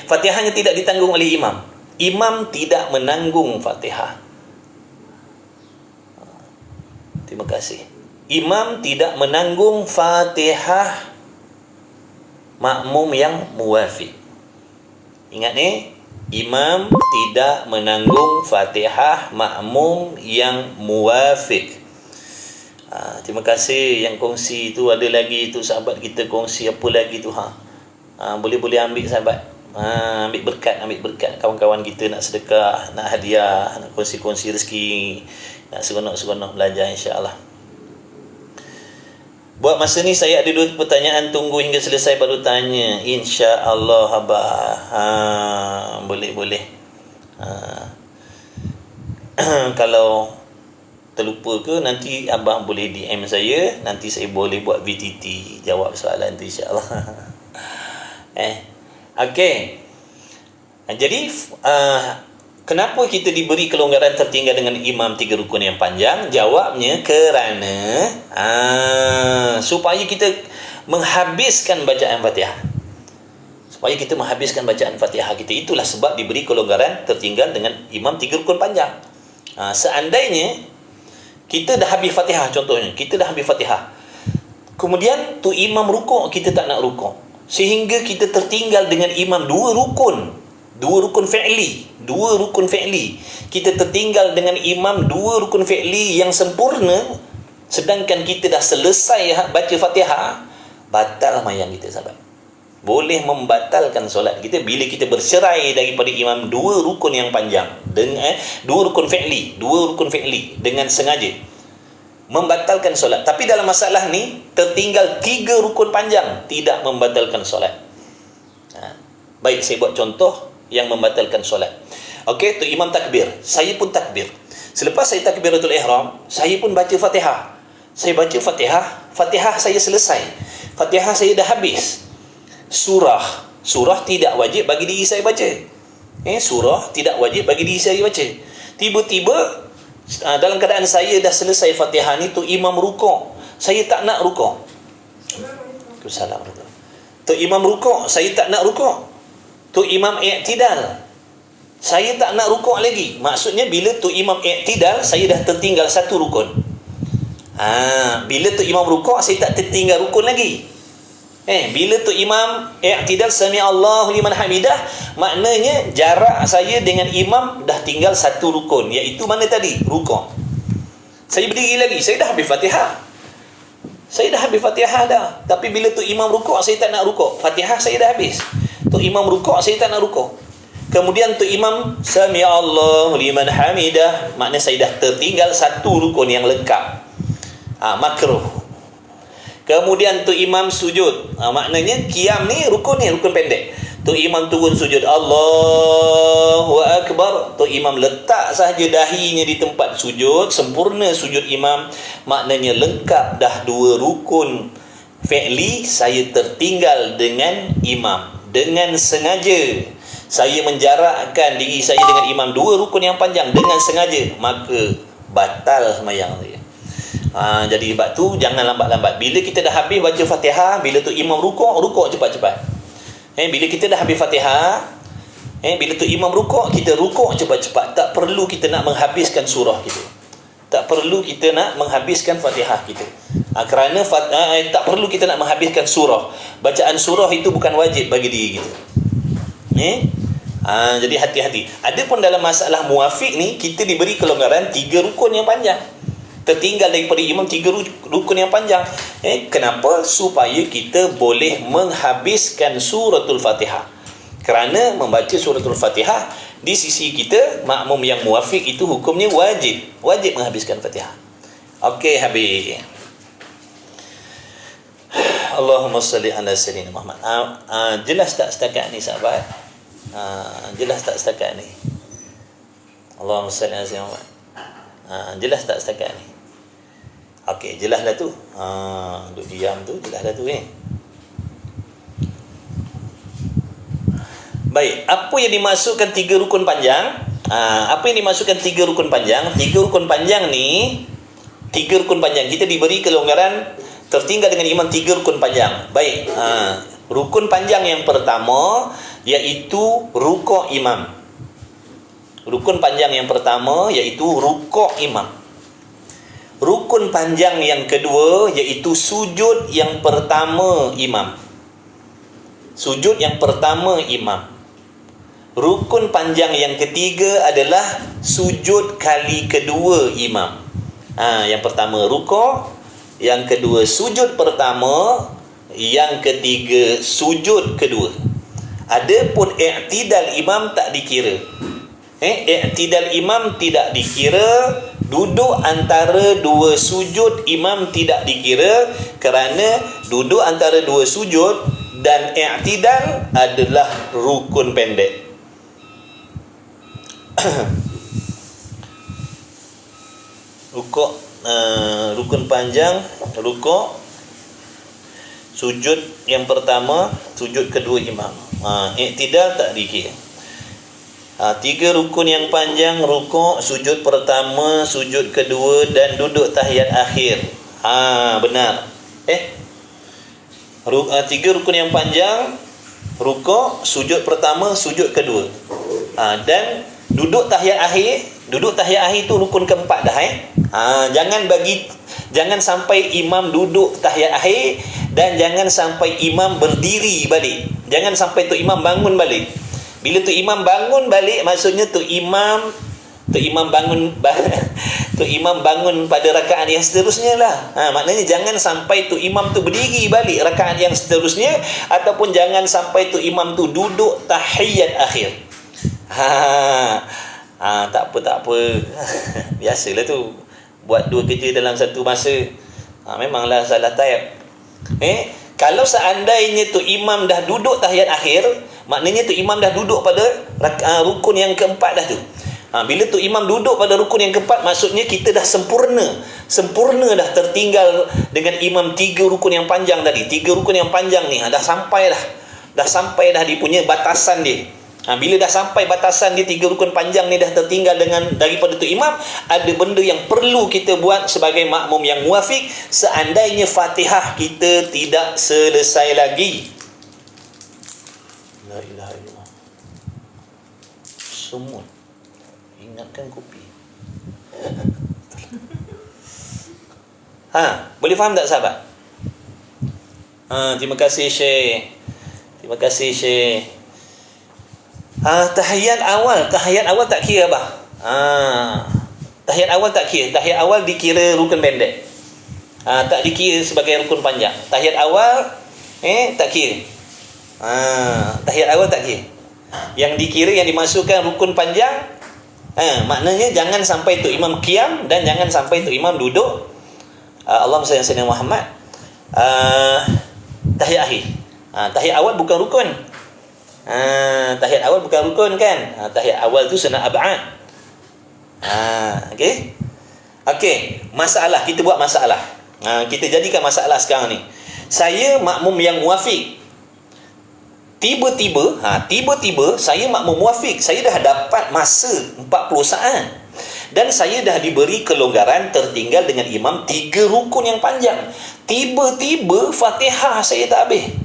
Fatihahnya tidak ditanggung oleh imam. Imam tidak menanggung Fatihah. Terima kasih. Imam tidak menanggung Fatihah makmum yang muwafiq. Ingat ni, imam tidak menanggung Fatihah makmum yang muwafiq. Terima kasih yang kongsi tu. Ada lagi tu sahabat kita kongsi apa lagi tu. Boleh ambil sahabat. Ambil berkat kawan-kawan kita nak sedekah, nak hadiah, nak kongsi-kongsi rezeki, nak seronok-seronok belajar insya-Allah. Buat masa ni saya ada 2 pertanyaan, tunggu hingga selesai baru tanya. Insya-Allah abah. Boleh. Kalau terlupa ke, nanti abang boleh DM saya, nanti saya boleh buat VTT jawab soalan tu insya-Allah. Okey. Jadi kenapa kita diberi kelonggaran tertinggal dengan imam 3 rukun yang panjang? Jawabnya kerana supaya kita menghabiskan bacaan Fatihah. Supaya kita menghabiskan bacaan Fatihah kita. Itulah sebab diberi kelonggaran tertinggal dengan imam 3 rukun panjang. Seandainya kita dah habis Fatihah, contohnya kita dah habis Fatihah, kemudian tu imam rukuk, kita tak nak rukuk, sehingga kita tertinggal dengan imam 2 rukun fi'li. Kita tertinggal dengan imam 2 rukun fi'li yang sempurna, sedangkan kita dah selesai baca Fatihah. Batal mayang kita sahabat. Boleh membatalkan solat kita bila kita bercerai daripada imam 2 rukun yang panjang dengan 2 rukun fi'li dengan sengaja, membatalkan solat. Tapi dalam masalah ni tertinggal 3 rukun panjang, tidak membatalkan solat. Baik, saya buat contoh yang membatalkan solat. Okey, tu imam takbir, saya pun takbir. Selepas saya takbiratul ihram, saya pun baca Fatihah. Saya baca Fatihah saya selesai. Fatihah saya dah habis. Surah tidak wajib bagi diri saya baca. Surah tidak wajib bagi diri saya baca. Tiba-tiba dalam keadaan saya dah selesai Fatihah ni, tu imam rukuk, saya tak nak rukuk. Assalamualaikum. Tu imam rukuk, saya tak nak rukuk. Tu imam i'tidal, saya tak nak rukuk lagi. Maksudnya bila tu imam i'tidal, saya dah tertinggal 1 rukun. Bila tu imam rukuk, saya tak tertinggal rukun lagi. Bila tu imam i'tidal sami Allahu liman hamidah, maknanya jarak saya dengan imam dah tinggal 1 rukun, iaitu mana tadi? Rukuk. Saya berdiri lagi, saya dah habis Fatihah. Tapi bila tu imam rukuk, saya tak nak rukuk. Fatihah saya dah habis. Tu imam rukuk, saya tak nak rukuk. Kemudian tu imam sami Allahu liman hamidah, maknanya saya dah tertinggal 1 rukun yang lengkap. Makruh. Kemudian tu imam sujud, maknanya qiyam ni rukun pendek. Tu imam turun sujud, Allahu Akbar, tu imam letak sahaja dahinya di tempat sujud, sempurna sujud imam, maknanya lengkap dah 2 rukun fi'li saya tertinggal dengan imam. dengan sengaja saya menjarakkan diri saya dengan imam 2 rukun yang panjang dengan sengaja, maka batal sembahyang saya. Jadi sebab tu jangan lambat-lambat. Bila kita dah habis baca Fatihah, bila tu imam rukuk cepat-cepat. Bila kita dah habis Fatihah, bila tu imam rukuk, kita rukuk cepat-cepat. Tak perlu kita nak menghabiskan surah kita. Tak perlu kita nak menghabiskan Fatihah kita. Kerana tak perlu kita nak menghabiskan surah. Bacaan surah itu bukan wajib bagi diri kita. Jadi hati-hati. Adapun dalam masalah muafiq ni, kita diberi kelonggaran 3 rukun yang panjang. Tertinggal daripada imam 3 rukun yang panjang. Kenapa? Supaya kita boleh menghabiskan suratul Fatihah. Kerana membaca suratul Fatihah di sisi kita, makmum yang muafiq itu hukumnya wajib menghabiskan Fatihah. Okey, habis. Allahumma salli ala sayyidina Muhammad. Jelas tak setakat ni sahabat? Jelas tak setakat ni? Allahumma salli ala sayyidina Muhammad. Jelas tak setakat ni? Okey, jelas dah tu. Duduk diam tu, jelas dah tu Baik, apa yang dimaksudkan 3 rukun panjang? Apa yang dimaksudkan 3 rukun panjang? 3 rukun panjang ni, 3 rukun panjang kita diberi kelonggaran tertinggal dengan imam 3 rukun panjang. Baik, rukun panjang yang pertama iaitu rukuk imam. Rukun panjang yang pertama iaitu rukuk imam. Rukun panjang yang kedua iaitu sujud yang pertama imam. Sujud yang pertama imam. Rukun panjang yang ketiga adalah sujud kali kedua imam. Yang pertama rukuk, yang kedua sujud pertama, yang ketiga sujud kedua. Adapun i'tidal imam tak dikira. I'tidal imam tidak dikira. Duduk antara 2 sujud imam tidak dikira, kerana duduk antara 2 sujud dan i'tidal adalah rukun pendek. Rukun panjang, rukuk, sujud yang pertama, sujud kedua imam. I'tidal tak dikira. 3 rukun yang panjang, rukuk, sujud pertama, sujud kedua dan duduk tahiyat akhir. Benar. 3 rukun yang panjang, rukuk, sujud pertama, sujud kedua. Dan duduk tahiyat akhir. Duduk tahiyat akhir tu rukun keempat dah. Jangan sampai imam duduk tahiyat akhir dan jangan sampai imam berdiri balik. Jangan sampai tu imam bangun balik. Bila tu imam bangun balik, maksudnya tu imam bangun pada rakaat yang seterusnya lah. Maknanya jangan sampai tu imam tu berdiri balik rakaat yang seterusnya, ataupun jangan sampai tu imam tu duduk tahiyat akhir. Tak apa. Biasalah tu. Buat 2 kerja dalam satu masa. Memanglah salah type. Kalau seandainya tu imam dah duduk tahiyat akhir, maknanya tu imam dah duduk pada rukun yang keempat dah tu. Bila tu imam duduk pada rukun yang keempat, maksudnya kita dah sempurna dah tertinggal dengan imam 3 rukun yang panjang tadi. 3 rukun yang panjang ni dah sampai dah dia punya batasan dia. Bila dah sampai batasan dia 3 rukun panjang ni dah tertinggal daripada tu imam, ada benda yang perlu kita buat sebagai makmum yang muafiq. Seandainya Fatihah kita tidak selesai lagi, la ilaha illallah, semut ingatkan kopi. Boleh faham tak sahabat? Terima kasih Syekh. Tahiyat awal tak kira bah. Tahiyat awal tak kira. Tahiyat awal dikira rukun pendek. Tak dikira sebagai rukun panjang. Tahiyat awal tak kira. Tahiyat awal tak kira. Yang dikira, yang dimasukkan rukun panjang, maknanya jangan sampai tu imam qiyam dan jangan sampai tu imam duduk. Allahumma salli ala sayyidina Muhammad. Tahiyat akhir. Tahiyat awal bukan rukun. Tahiyat awal bukan rukun kan? Tahiyat awal tu sunat ab'ad. Okey, masalah, kita buat masalah. Kita jadikan masalah sekarang ni. Saya makmum yang muafiq. Tiba-tiba saya makmum muafiq, saya dah dapat masa 40 saat dan saya dah diberi kelonggaran tertinggal dengan imam 3 rukun yang panjang. Tiba-tiba Fatihah saya tak habis.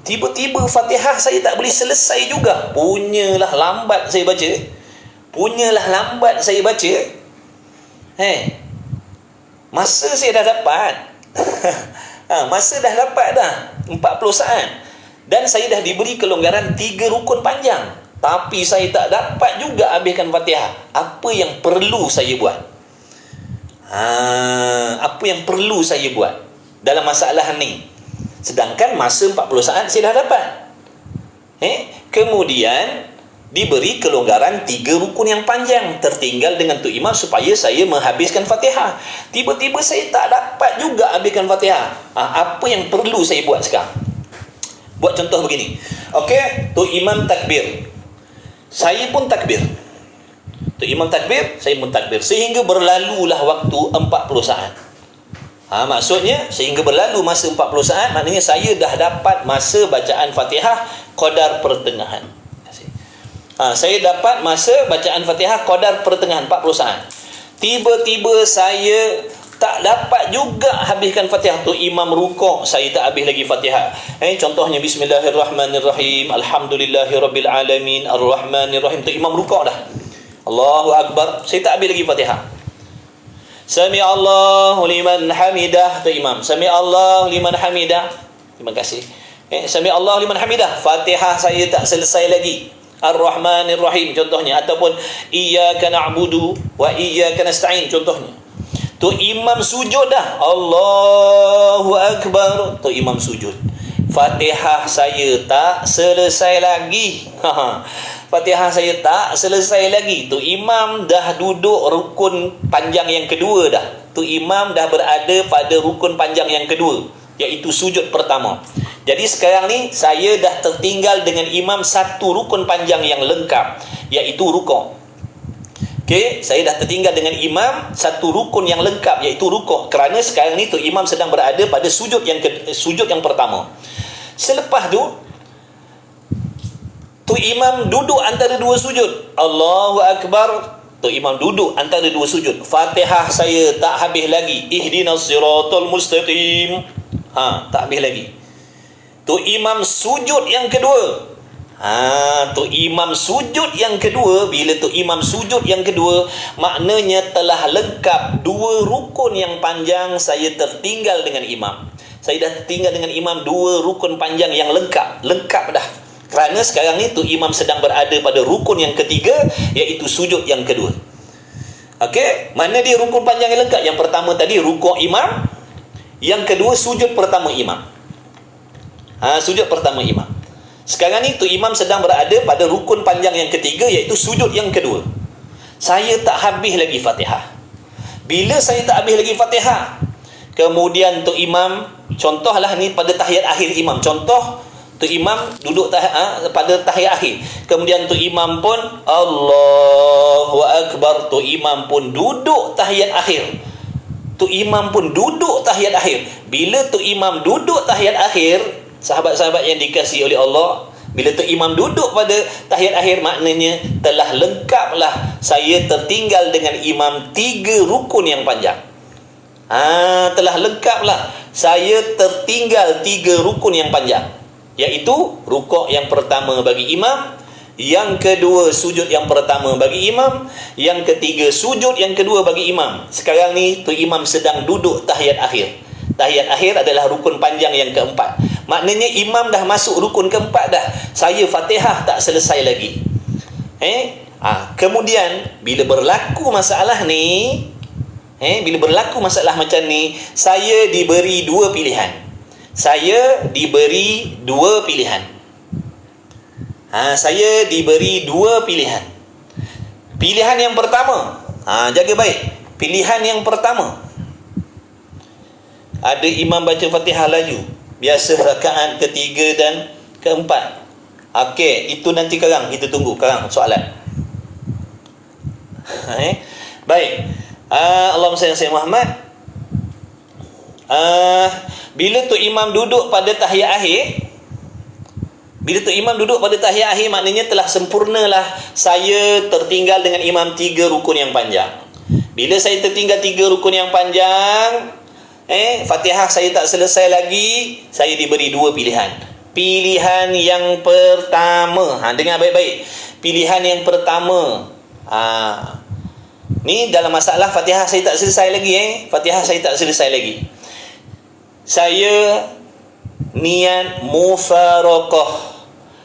Tiba-tiba Fatihah saya tak boleh selesai juga. Punyalah lambat saya baca. Masa saya dah dapat. Masa dah dapat dah 40 saat. Dan saya dah diberi kelonggaran 3 rukun panjang. Tapi saya tak dapat juga habiskan Fatihah. Apa yang perlu saya buat? Apa yang perlu saya buat dalam masalah ni? Sedangkan masa 40 saat saya dah dapat. Kemudian diberi kelonggaran 3 rukun yang panjang tertinggal dengan tu imam supaya saya menghabiskan Fatihah. Tiba-tiba saya tak dapat juga habiskan Fatihah. Apa yang perlu saya buat sekarang? Buat contoh begini. Okey, tu imam takbir. Saya pun takbir. Tu imam takbir, saya pun takbir. Sehingga berlalulah waktu 40 saat. Maksudnya sehingga berlalu masa 40 saat, maknanya saya dah dapat masa bacaan Fatihah qadar pertengahan. Saya dapat masa bacaan Fatihah qadar pertengahan 40 saat. Tiba-tiba saya tak dapat juga habiskan Fatihah. Tu imam rukuk, saya tak habis lagi Fatihah. Contohnya bismillahirrahmanirrahim, alhamdulillahirabbil alamin, arrahmanirrahim. Tu imam rukuk dah. Allahu akbar, saya tak habis lagi Fatihah. Sami Allahu liman hamidah. Tu imam, sami Allahu liman hamidah. Terima kasih. Sami Allahu liman hamidah. Fatihah saya tak selesai lagi. Ar-Rahmanir-Rahim contohnya, ataupun iyyaka na'budu wa iyyaka nasta'in contohnya. Tu imam sujud dah. Allahu akbar. Tu imam sujud. Fatihah saya tak selesai lagi. Fatihah saya tak selesai lagi. Tu imam dah duduk rukun panjang yang kedua dah. Tu imam dah berada pada rukun panjang yang kedua, iaitu sujud pertama. Jadi sekarang ni saya dah tertinggal dengan imam satu rukun panjang yang lengkap, iaitu rukuk. Okey, saya dah tertinggal dengan imam satu rukun yang lengkap, iaitu rukuk. Kerana sekarang ni tu imam sedang berada pada sujud yang pertama. Selepas tu imam duduk antara dua sujud. Allahu akbar. Tu imam duduk antara dua sujud. Fatihah saya tak habis lagi. Ihdinas siratal mustaqim. Tak habis lagi. Tu imam sujud yang kedua. Tu imam sujud yang kedua. Bila tu imam sujud yang kedua, maknanya telah lengkap dua rukun yang panjang. Saya tertinggal dengan imam. Saya dah tertinggal dengan imam dua rukun panjang yang lengkap dah. Kerana sekarang ni tu imam sedang berada pada rukun yang ketiga, iaitu sujud yang kedua. Okey, mana dia rukun panjang yang lengkap? Yang pertama tadi rukuk imam, yang kedua sujud pertama imam. Sujud pertama imam. Sekarang ni tu imam sedang berada pada rukun panjang yang ketiga, iaitu sujud yang kedua. Saya tak habis lagi Fatihah. Bila saya tak habis lagi Fatihah, kemudian tu imam, contohlah ni pada tahiyat akhir imam. Contoh tu imam duduk pada tahiyat akhir. Kemudian tu imam pun Allahu akbar. Tu imam pun duduk tahiyat akhir. Tu imam pun duduk tahiyat akhir. Bila tu imam duduk tahiyat akhir, sahabat-sahabat yang dikasihi oleh Allah, bila tu imam duduk pada tahiyat akhir, maknanya telah lengkaplah saya tertinggal dengan imam 3 rukun yang panjang. Telah lengkaplah saya tertinggal 3 rukun yang panjang, iaitu rukuk yang pertama bagi imam, yang kedua sujud yang pertama bagi imam, yang ketiga sujud yang kedua bagi imam. Sekarang ni tu imam sedang duduk tahiyat akhir. Tahiyat akhir adalah rukun panjang yang keempat. Maknanya imam dah masuk rukun keempat dah. Saya Fatihah tak selesai lagi. Kemudian bila berlaku masalah ni, bila berlaku masalah macam ni, saya diberi dua pilihan. Saya diberi dua pilihan. Saya diberi dua pilihan. Pilihan yang pertama, jaga baik. Pilihan yang pertama, ada imam baca Fatihah laju, biasa rakaat ketiga dan keempat. Okey, itu nanti karang kita tunggu karang soalan. Baik. Allahumma salli ala Muhammad. Bila tu imam duduk pada tahiyat akhir, Bila tu imam duduk pada tahiyat akhir, maknanya telah sempurnalah saya tertinggal dengan imam 3 rukun yang panjang. Bila saya tertinggal 3 rukun yang panjang, Fatihah saya tak selesai lagi, saya diberi 2 pilihan. Pilihan yang pertama, dengar baik-baik. Pilihan yang pertama, ni dalam masalah Fatihah saya tak selesai lagi, Fatihah saya tak selesai lagi. Saya niat mufaraqah.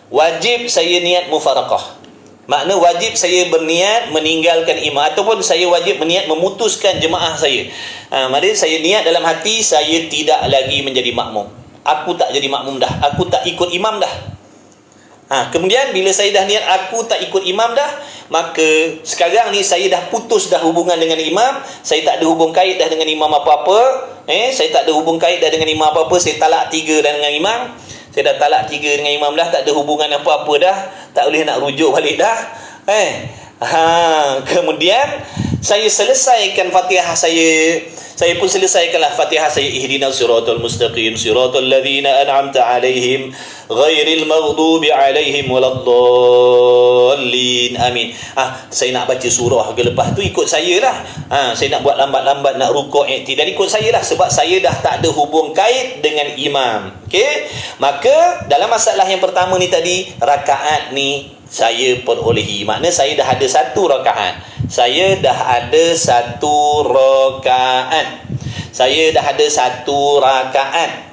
Wajib saya niat mufaraqah. Makna wajib saya berniat meninggalkan imam, ataupun saya wajib berniat memutuskan jemaah saya. Maksudnya saya niat dalam hati saya tidak lagi menjadi makmum. Aku tak jadi makmum dah. Aku tak ikut imam dah. Kemudian bila saya dah niat aku tak ikut imam dah, maka sekarang ni saya dah putus dah hubungan dengan imam. Saya tak ada hubung kait dah dengan imam apa-apa. Saya tak ada hubung kait dah dengan imam apa-apa. Saya talak 3 dah dengan imam. Saya dah talak 3 dengan imam dah, tak ada hubungan apa-apa dah, tak boleh nak rujuk balik dah. Kemudian saya selesaikan Fatihah saya pun selesaikanlah Fatihah saya. Ihdinas siratal mustaqim siratal ladzina an'amta alaihim ghairil maghdubi alaihim waladdallin. Amin. Saya nak baca surah ke lepas tu ikut saya lah. Saya nak buat lambat-lambat, nak rukuk i'tidal, ikut saya lah, sebab saya dah tak ada hubung kait dengan imam. Okey, maka dalam masalah yang pertama ni tadi, rakaat ni saya perolehi. Makna saya dah ada 1 rakaat. Saya dah ada 1 rakaat. Saya dah ada 1 rakaat.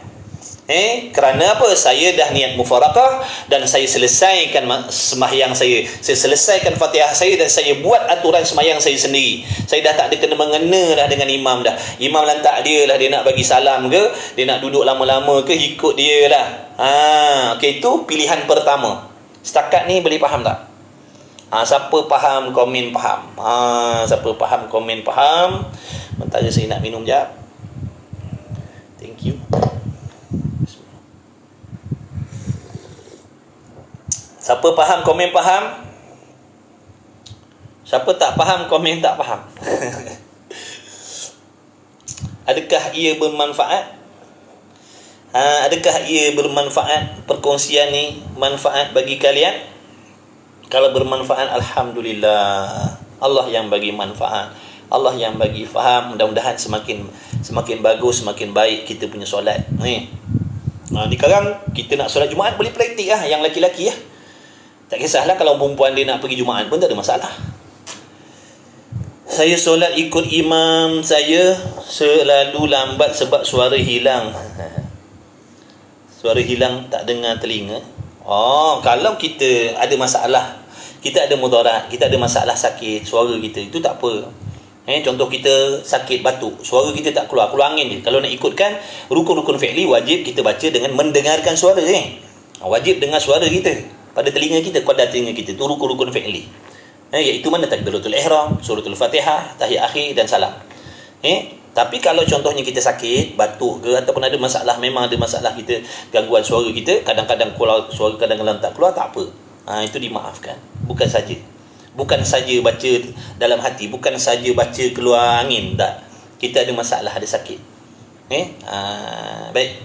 Kerana apa? Saya dah niat mufaraqah dan saya selesaikan sembahyang saya. Saya selesaikan Fatihah saya dan saya buat aturan sembahyang saya sendiri. Saya dah tak ada kena-mengena dah dengan imam dah. Imam lantak dia lah, dia nak bagi salam ke, dia nak duduk lama-lama ke, ikut dia lah. Okey, itu pilihan pertama. Setakat ni boleh faham tak? Siapa faham komen faham. Siapa faham komen faham. Bentar je saya nak minum jap. Thank you. Siapa faham komen faham. Siapa tak faham komen tak faham. Adakah ia bermanfaat? Adakah ia bermanfaat? Perkongsian ni manfaat bagi kalian? Kalau bermanfaat, alhamdulillah. Allah yang bagi manfaat, Allah yang bagi faham. Mudah-mudahan semakin bagus, semakin baik kita punya solat ni. Sekarang kita nak solat Jumaat boleh praktik lah, yang laki-laki lah. Tak kisahlah kalau perempuan dia nak pergi Jumaat pun tak ada masalah. Saya solat ikut imam, saya selalu lambat sebab suara hilang. Suara hilang, tak dengar telinga. Kalau kita ada masalah, kita ada mudarat, kita ada masalah sakit, suara kita itu tak apa. Contoh kita sakit batuk, suara kita tak keluar angin je. Kalau nak ikutkan rukun-rukun fi'li, wajib kita baca dengan mendengarkan suara. Wajib dengar suara kita pada telinga kita, pada telinga kita. Itu rukun-rukun fi'li. Iaitu mana? Takbiratul ihram, suratul Fatihah, tahiyat akhir dan salam. Tapi kalau contohnya kita sakit, batuk ke, ataupun ada masalah, memang ada masalah kita, gangguan suara kita, kadang-kadang keluar suara, kadang-kadang tak keluar, tak apa. Itu dimaafkan. Bukan saja baca dalam hati, bukan saja baca keluar angin, tak. Kita ada masalah, ada sakit. Baik.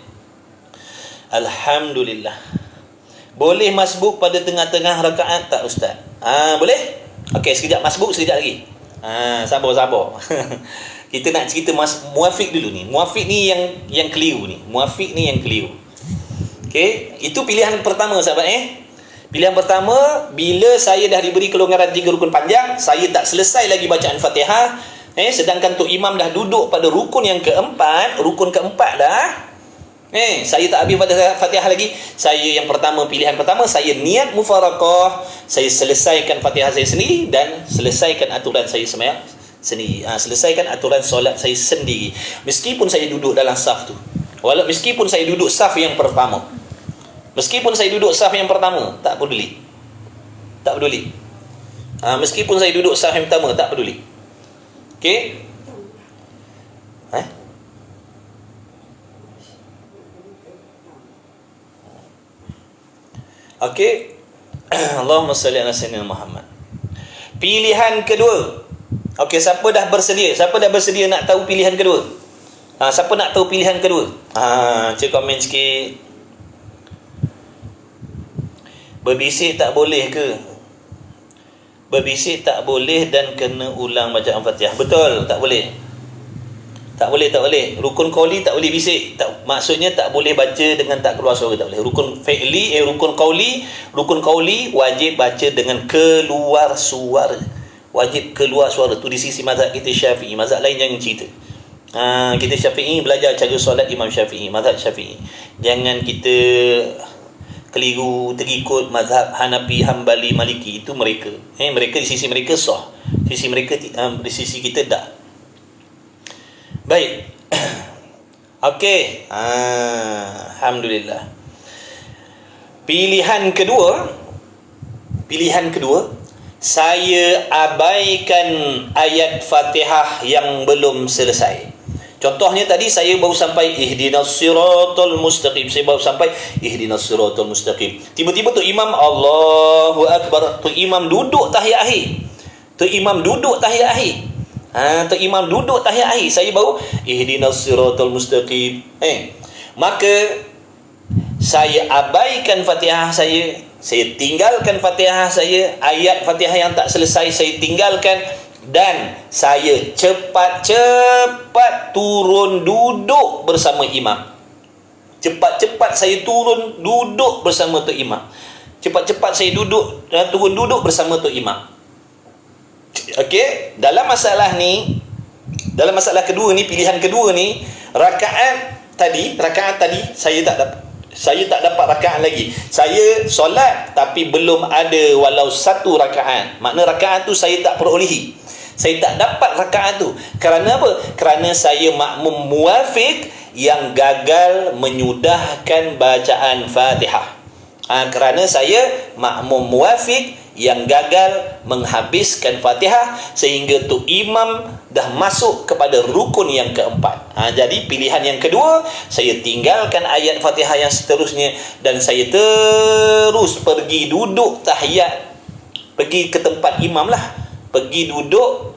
Alhamdulillah. Boleh masbuk pada tengah-tengah rakaat tak ustaz? Boleh? Okey, sekejap masbuk, sekejap lagi. Sabar. Kita nak cerita muafiq dulu ni. Muafiq ni yang keliru ni. Muafiq ni yang keliru. Okey, itu pilihan pertama sahabat. Pilihan pertama, bila saya dah diberi kelonggaran 3 rukun panjang, saya tak selesai lagi bacaan Fatihah, sedangkan tu imam dah duduk pada rukun yang keempat, dah. Saya tak habis pada Fatihah lagi. Saya yang pertama, pilihan pertama, saya niat mufaraqah, saya selesaikan Fatihah saya sendiri dan selesaikan aturan saya sembahyang sendiri. Selesaikan aturan solat saya sendiri. Meskipun saya duduk dalam saf tu. Meskipun saya duduk saf yang pertama. Tak peduli. Meskipun saya duduk saf yang pertama, tak peduli. Okey? Okey. Allahumma salli ala sayyidina Muhammad. Pilihan kedua. Okey, siapa dah bersedia nak tahu pilihan kedua? Siapa nak tahu pilihan kedua? Cik komen sikit. Berbisik tak boleh ke? Berbisik tak boleh dan kena ulang bacaan Fatihah. Betul, tak boleh. Tak boleh. Rukun qauli tak boleh bisik. Maksudnya tak boleh baca dengan tak keluar suara, tak boleh. Rukun qauli wajib baca dengan keluar suara. Wajib keluar suara. Tu di sisi mazhab kita Syafi'i. Mazhab lain jangan cerita. Kita Syafi'i belajar cara solat Imam Syafi'i, mazhab Syafi'i. Jangan kita keliru terikut mazhab Hanafi, Hambali, Maliki. Itu mereka. Mereka di sisi mereka sah. Di sisi kita tak. Baik. Okey. Alhamdulillah. Pilihan kedua, saya abaikan ayat Fatihah yang belum selesai. Contohnya tadi saya baru sampai ihdinas siratal mustaqim. Tiba-tiba tu imam Allahu akbar, tu imam duduk tahiyat akhir. Saya baru ihdinas siratal mustaqim. Maka saya abaikan Fatihah saya tinggalkan Fatihah saya, ayat Fatihah yang tak selesai saya tinggalkan, dan saya cepat-cepat turun duduk bersama imam. Cepat-cepat saya turun duduk bersama tu imam. Cepat-cepat saya turun duduk bersama tu imam. Okey, dalam masalah kedua ni, pilihan kedua ni, rakaat tadi saya tak dapat rakaat lagi. Saya solat tapi belum ada walau satu rakaat. Makna rakaat tu saya tak perolehi. Saya tak dapat rakaat tu. Kerana apa? Kerana saya makmum muwafiq yang gagal menyudahkan bacaan Fatihah. Kerana saya makmum muwafiq yang gagal menghabiskan Fatihah, sehingga tu imam dah masuk kepada rukun yang keempat. Jadi pilihan yang kedua, saya tinggalkan ayat Fatihah yang seterusnya dan saya terus pergi duduk tahiyat, pergi ke tempat imam lah, pergi duduk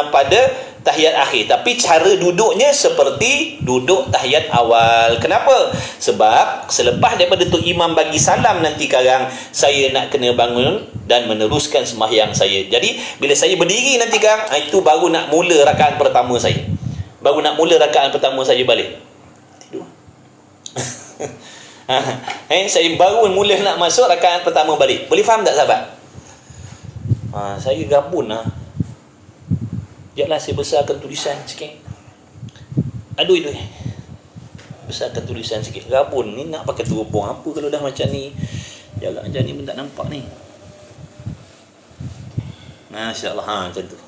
pada tahiyat akhir. Tapi cara duduknya seperti duduk tahiyat awal. Kenapa? Sebab selepas daripada tu imam bagi salam, nanti sekarang saya nak kena bangun dan meneruskan sembahyang saya. Jadi bila saya berdiri nanti sekarang, itu baru nak mula rakaat pertama saya. Balik tidur. Saya baru mula nak masuk rakaat pertama balik. Boleh faham tak sahabat? Saya gabun lah. Sekejaplah saya besarkan tulisan sikit. Aduh. Besarkan tulisan sikit. Gabun ni nak pakai teropong apa kalau dah macam ni. Jalan macam ni pun tak nampak ni. Masya Allah. Macam tu.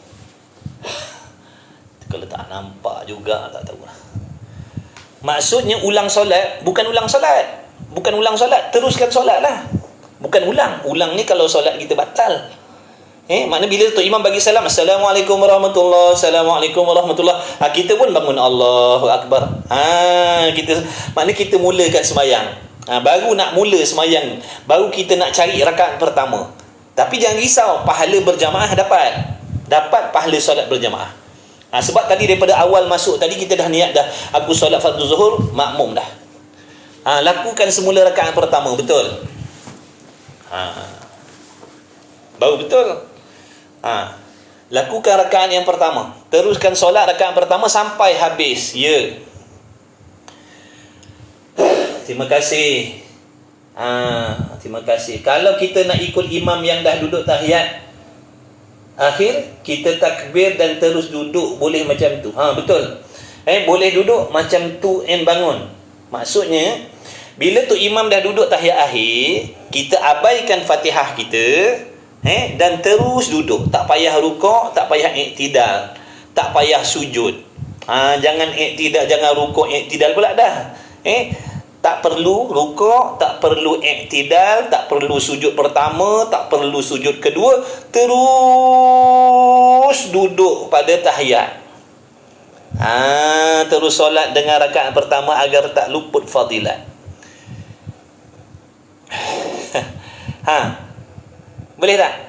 Kalau tak nampak juga tak tahu lah. Maksudnya ulang solat. Bukan ulang solat, teruskan solat lah. Bukan ulang. Ulang ni kalau solat kita batal. Makna bila tu imam bagi salam, Assalamualaikum warahmatullahi, Assalamualaikum warahmatullahi, kita pun bangun Allahu Akbar. Makna kita mulakan sembahyang. Baru nak mula sembahyang, baru kita nak cari rakaat pertama. Tapi jangan risau, pahala berjamaah dapat pahala solat berjamaah. Sebab tadi daripada awal masuk tadi kita dah niat dah, aku solat fardu zuhur makmum dah. Lakukan semula rakaat pertama, betul? Baru betul. Lakukan rakaat yang pertama, teruskan solat rakaat pertama sampai habis. Ya. Terima kasih. Terima kasih. Kalau kita nak ikut imam yang dah duduk tahiyat akhir, kita takbir dan terus duduk, boleh macam tu. Betul. Boleh duduk macam tu and bangun. Maksudnya bila tu imam dah duduk tahiyat akhir, kita abaikan Fatihah kita, dan terus duduk. Tak payah rukuk, tak payah iktidal, tak payah sujud. Jangan iktidal, jangan rukuk, iktidal pula dah. Tak perlu rukuk, tak perlu iktidal, tak perlu sujud pertama, tak perlu sujud kedua, terus duduk pada tahiyat. Terus solat dengan rakaat pertama agar tak luput fadilat. Boleh tak?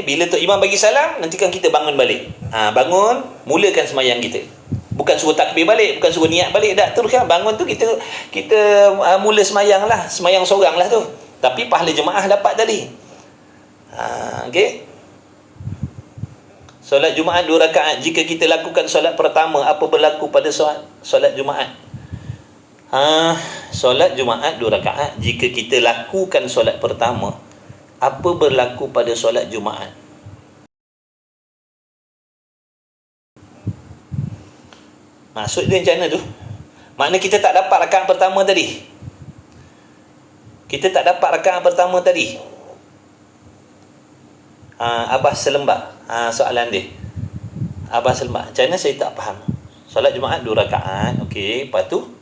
Bila tu imam bagi salam, nanti kan kita bangun balik. Bangun, mulakan sembahyang kita. Bukan suruh takbir balik, bukan suruh niat balik dah. Terus kan bangun tu kita mula sembahyang lah, sembahyang seorang lah tu. tapi pahala jemaah dapat tadi. Okey. Solat Jumaat 2 rakaat. Jika kita lakukan solat pertama, apa berlaku pada solat Jumaat? Solat Jumaat 2 rakaat. Jika kita lakukan solat pertama, apa berlaku pada solat Jumaat? Maksud dia macam mana tu? Makna kita tak dapat rakaat pertama tadi. Kita tak dapat rakaat pertama tadi. Abah selembar. Soalan dia. Abah selembar. Macam mana saya tak faham? Solat Jumaat 2 rakaat. Okey. Lepas tu,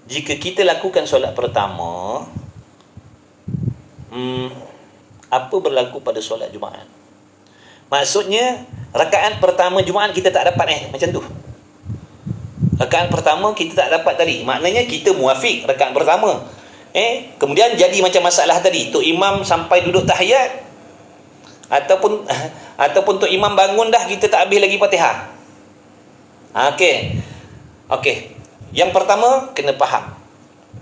jika kita lakukan solat pertama, apa berlaku pada solat Jumaat? Maksudnya, rakaat pertama Jumaat kita tak dapat macam tu. Rakaat pertama kita tak dapat tadi. Maknanya kita muafiq rakaat pertama. Kemudian jadi macam masalah tadi. Tok Imam sampai duduk tahiyat, ataupun Tok Imam bangun dah, kita tak habis lagi Fatihah. Okey. Yang pertama kena faham.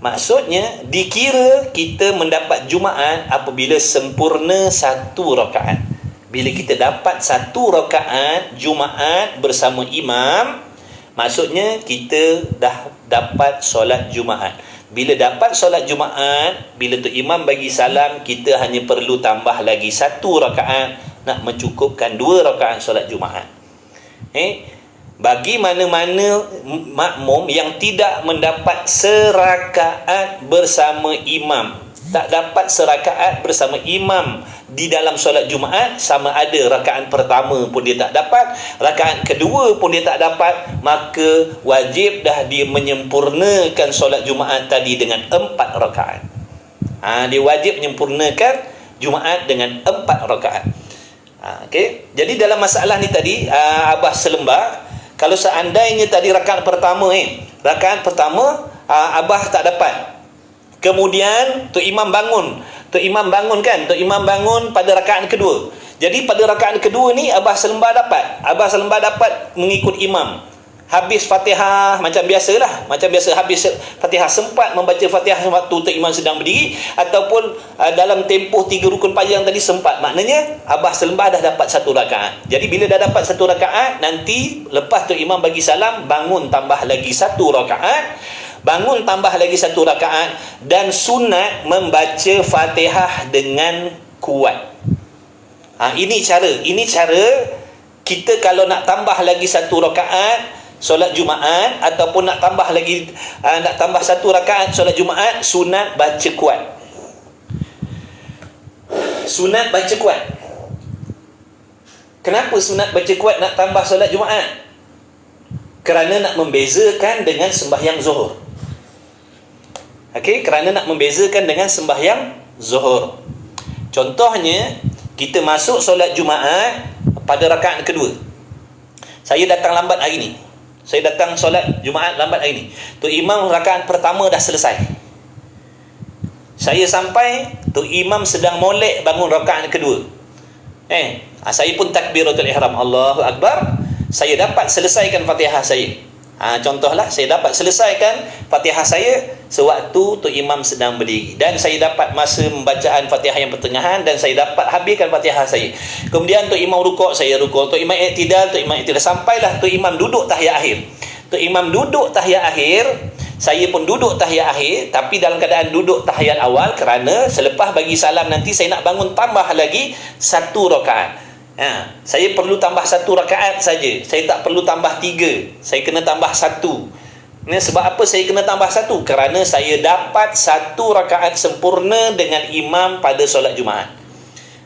Maksudnya dikira kita mendapat Jumaat apabila sempurna 1 rakaat. Bila kita dapat 1 rakaat Jumaat bersama imam, maksudnya kita dah dapat solat Jumaat. Bila dapat solat Jumaat, bila tu imam bagi salam, kita hanya perlu tambah lagi 1 rakaat nak mencukupkan 2 rakaat solat Jumaat. Bagi mana-mana makmum yang tidak mendapat serakaat bersama imam, tak dapat serakaat bersama imam di dalam solat Jumaat, sama ada rakaat pertama pun dia tak dapat, rakaat kedua pun dia tak dapat, maka wajib dah dia menyempurnakan solat Jumaat tadi dengan 4 rakaat. Dia wajib menyempurnakan Jumaat dengan 4 rakaat. Okey. Jadi dalam masalah ni tadi, Abah selembar, kalau seandainya tadi rakaat pertama Abah tak dapat, kemudian Tok Imam bangun kan, Tok Imam bangun pada rakaat kedua. Jadi pada rakaat kedua ni Abah selembar dapat mengikut imam. Habis Fatihah macam biasa, habis Fatihah, sempat membaca Fatihah waktu Tok Imam sedang berdiri, ataupun dalam tempoh 3 rukun panjang tadi sempat. Maknanya Abah selembar dah dapat 1 rakaat. Jadi bila dah dapat 1 rakaat, nanti lepas Tok Imam bagi salam, bangun tambah lagi 1 rakaat. Bangun tambah lagi 1 rakaat, dan sunat membaca Fatihah dengan kuat. Ini cara kita kalau nak tambah lagi 1 rakaat solat Jumaat, ataupun nak tambah 1 rakaat solat Jumaat, sunat baca kuat. Sunat baca kuat. Kenapa sunat baca kuat nak tambah solat Jumaat? Kerana nak membezakan dengan sembahyang Zuhur. Kerana nak membezakan dengan sembahyang Zuhur. Contohnya, kita masuk solat Jumaat pada rakaat kedua. Saya datang lambat hari ni. Saya datang solat Jumaat lambat hari ni. Tok Imam rakaat pertama dah selesai. Saya sampai, Tok Imam sedang molek bangun rakaat kedua. Saya pun takbiratul ihram, Allahu Akbar. Saya dapat selesaikan Fatihah saya. Contohlah, saya dapat selesaikan Fatihah saya sewaktu Tok Imam sedang berdiri, dan saya dapat masa pembacaan Fatihah yang pertengahan, dan saya dapat habiskan Fatihah saya. Kemudian Tok Imam rukuk, saya rukuk. Tok Imam i'tidal, sampailah Tok Imam duduk tahiyat akhir. Tok Imam duduk tahiyat akhir, saya pun duduk tahiyat akhir, tapi dalam keadaan duduk tahiyat awal, kerana selepas bagi salam nanti saya nak bangun tambah lagi 1 rakaat. Saya perlu tambah 1 rakaat saja. Saya tak perlu tambah 3. Saya kena tambah 1. Sebab apa saya kena tambah 1? Kerana saya dapat 1 rakaat sempurna dengan imam pada solat Jumaat.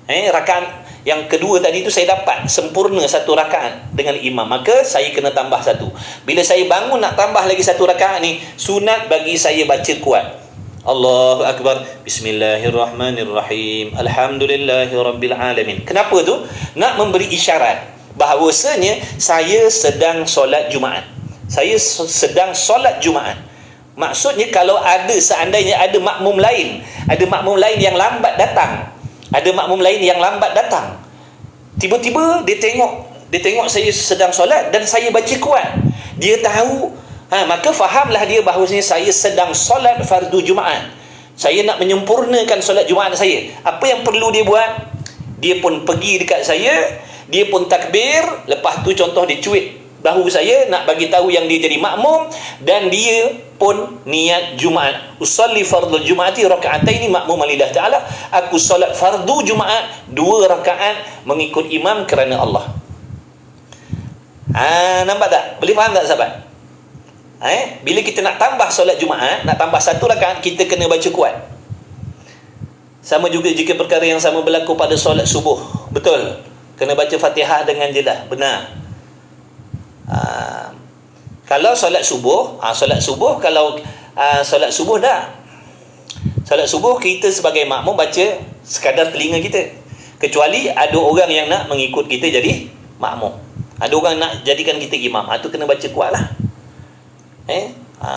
Rakaat yang kedua tadi tu saya dapat sempurna 1 rakaat dengan imam, maka saya kena tambah 1. Bila saya bangun nak tambah lagi 1 rakaat ni, sunat bagi saya baca kuat. Allahu Akbar, Bismillahirrahmanirrahim, Alhamdulillahirrabbilalamin. Kenapa tu? Nak memberi isyarat bahawasanya saya sedang solat Jumaat. Saya sedang solat Jumaat. Maksudnya kalau seandainya ada makmum lain yang lambat datang, tiba-tiba dia tengok saya sedang solat dan saya baca kuat, dia tahu, maka fahamlah dia bahawasanya saya sedang solat fardu Jumaat. Saya nak menyempurnakan solat Jumaat saya. Apa yang perlu dia buat? Dia pun pergi dekat saya, dia pun takbir, lepas tu contoh dia cuit bahu saya nak bagi tahu yang dia jadi makmum, dan dia pun niat Jumaat. Usalli fardhu Jumaati raka'ataini makmuman lillah ta'ala. Aku solat fardu Jumaat 2 rakaat mengikut imam kerana Allah. Nampak tak? Boleh faham tak sahabat? Bila kita nak tambah solat Jumaat, nak tambah 1 rakaat, kita kena baca kuat. Sama juga jika perkara yang sama berlaku pada solat subuh. Betul. Kena baca Fatihah dengan jelas. Benar. Kalau solat subuh, kalau solat subuh dah. Solat subuh kita sebagai makmum baca sekadar telinga kita. Kecuali ada orang yang nak mengikut kita jadi makmum. Ada orang nak jadikan kita imam. Itu kena baca kuatlah.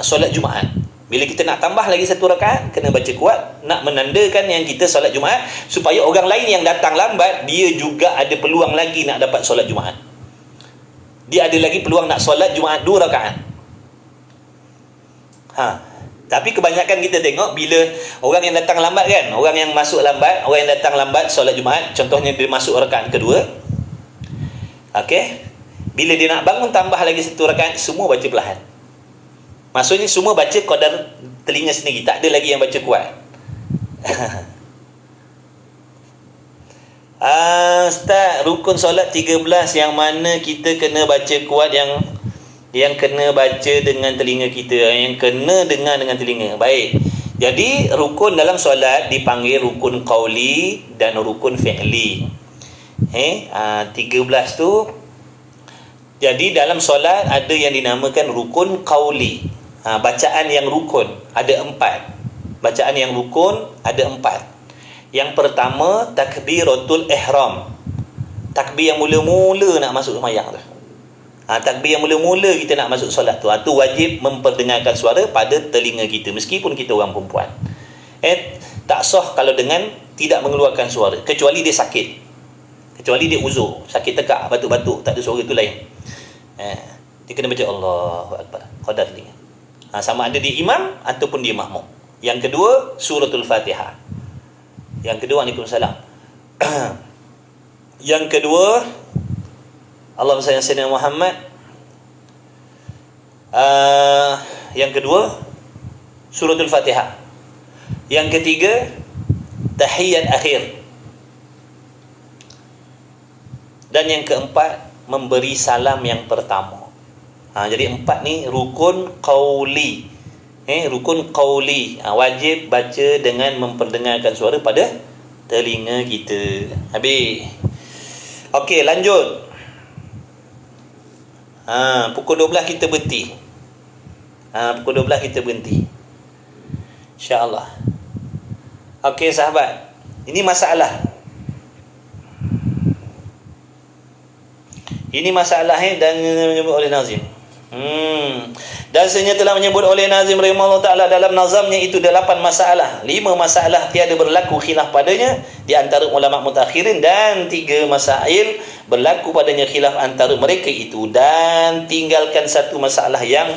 Solat Jumaat. Bila kita nak tambah lagi 1 rakaat, kena baca kuat, nak menandakan yang kita solat Jumaat, supaya orang lain yang datang lambat, dia juga ada peluang lagi nak dapat solat Jumaat. Dia ada lagi peluang nak solat Jumaat 2 rakaat. Tapi kebanyakan kita tengok bila orang yang datang lambat kan, orang yang masuk lambat, orang yang datang lambat solat Jumaat, contohnya dia masuk rakaat kedua. Bila dia nak bangun tambah lagi 1 rakaat, semua baca perlahan. Maksudnya semua baca qadar telinga sendiri, tak ada lagi yang baca kuat. Ustaz, rukun solat 13 yang mana kita kena baca kuat, yang kena baca dengan telinga kita, yang kena dengar dengan telinga. Baik. Jadi rukun dalam solat dipanggil rukun qauli dan rukun fi'li. 13 tu. Jadi dalam solat ada yang dinamakan rukun qauli. Bacaan yang rukun ada 4. Bacaan yang rukun ada 4. Yang pertama, takbiratul ihram. Takbir yang mula-mula nak masuk sembahyang tu. Takbir yang mula-mula kita nak masuk solat tu. Tu wajib memperdengarkan suara pada telinga kita, meskipun kita orang perempuan. Tak sah kalau dengan tidak mengeluarkan suara, kecuali dia sakit. Kecuali dia uzur, sakit tekak, batuk-batuk, tak ada suara tu lain. Dia kena baca Allahu Akbar, qadar telinga. Sama ada dia imam ataupun dia makmum. Yang kedua, suratul Fatihah. Yang kedua, Waalaikumsalam. Yang kedua, Allahumma salli ala sayyidina Muhammad. Yang kedua, suratul Fatihah. Yang ketiga, tahiyat akhir. Dan yang keempat, memberi salam yang pertama. Jadi 4 ni rukun qauli. Rukun qauli. Wajib baca dengan memperdengarkan suara pada telinga kita. Habis. Okey, lanjut. Pukul 12 kita berhenti. Pukul 12 kita berhenti. InsyaAllah. Okey sahabat, ini masalah. Ini masalah dan menyebut oleh Nazim. Dan sebenarnya telah menyebut oleh Nazim rahimahullah ta'ala dalam nazamnya itu 8 masalah. 5 masalah tiada berlaku khilaf padanya di antara ulama mutakhirin, dan 3 masail berlaku padanya khilaf antara mereka itu, dan tinggalkan 1 masalah yang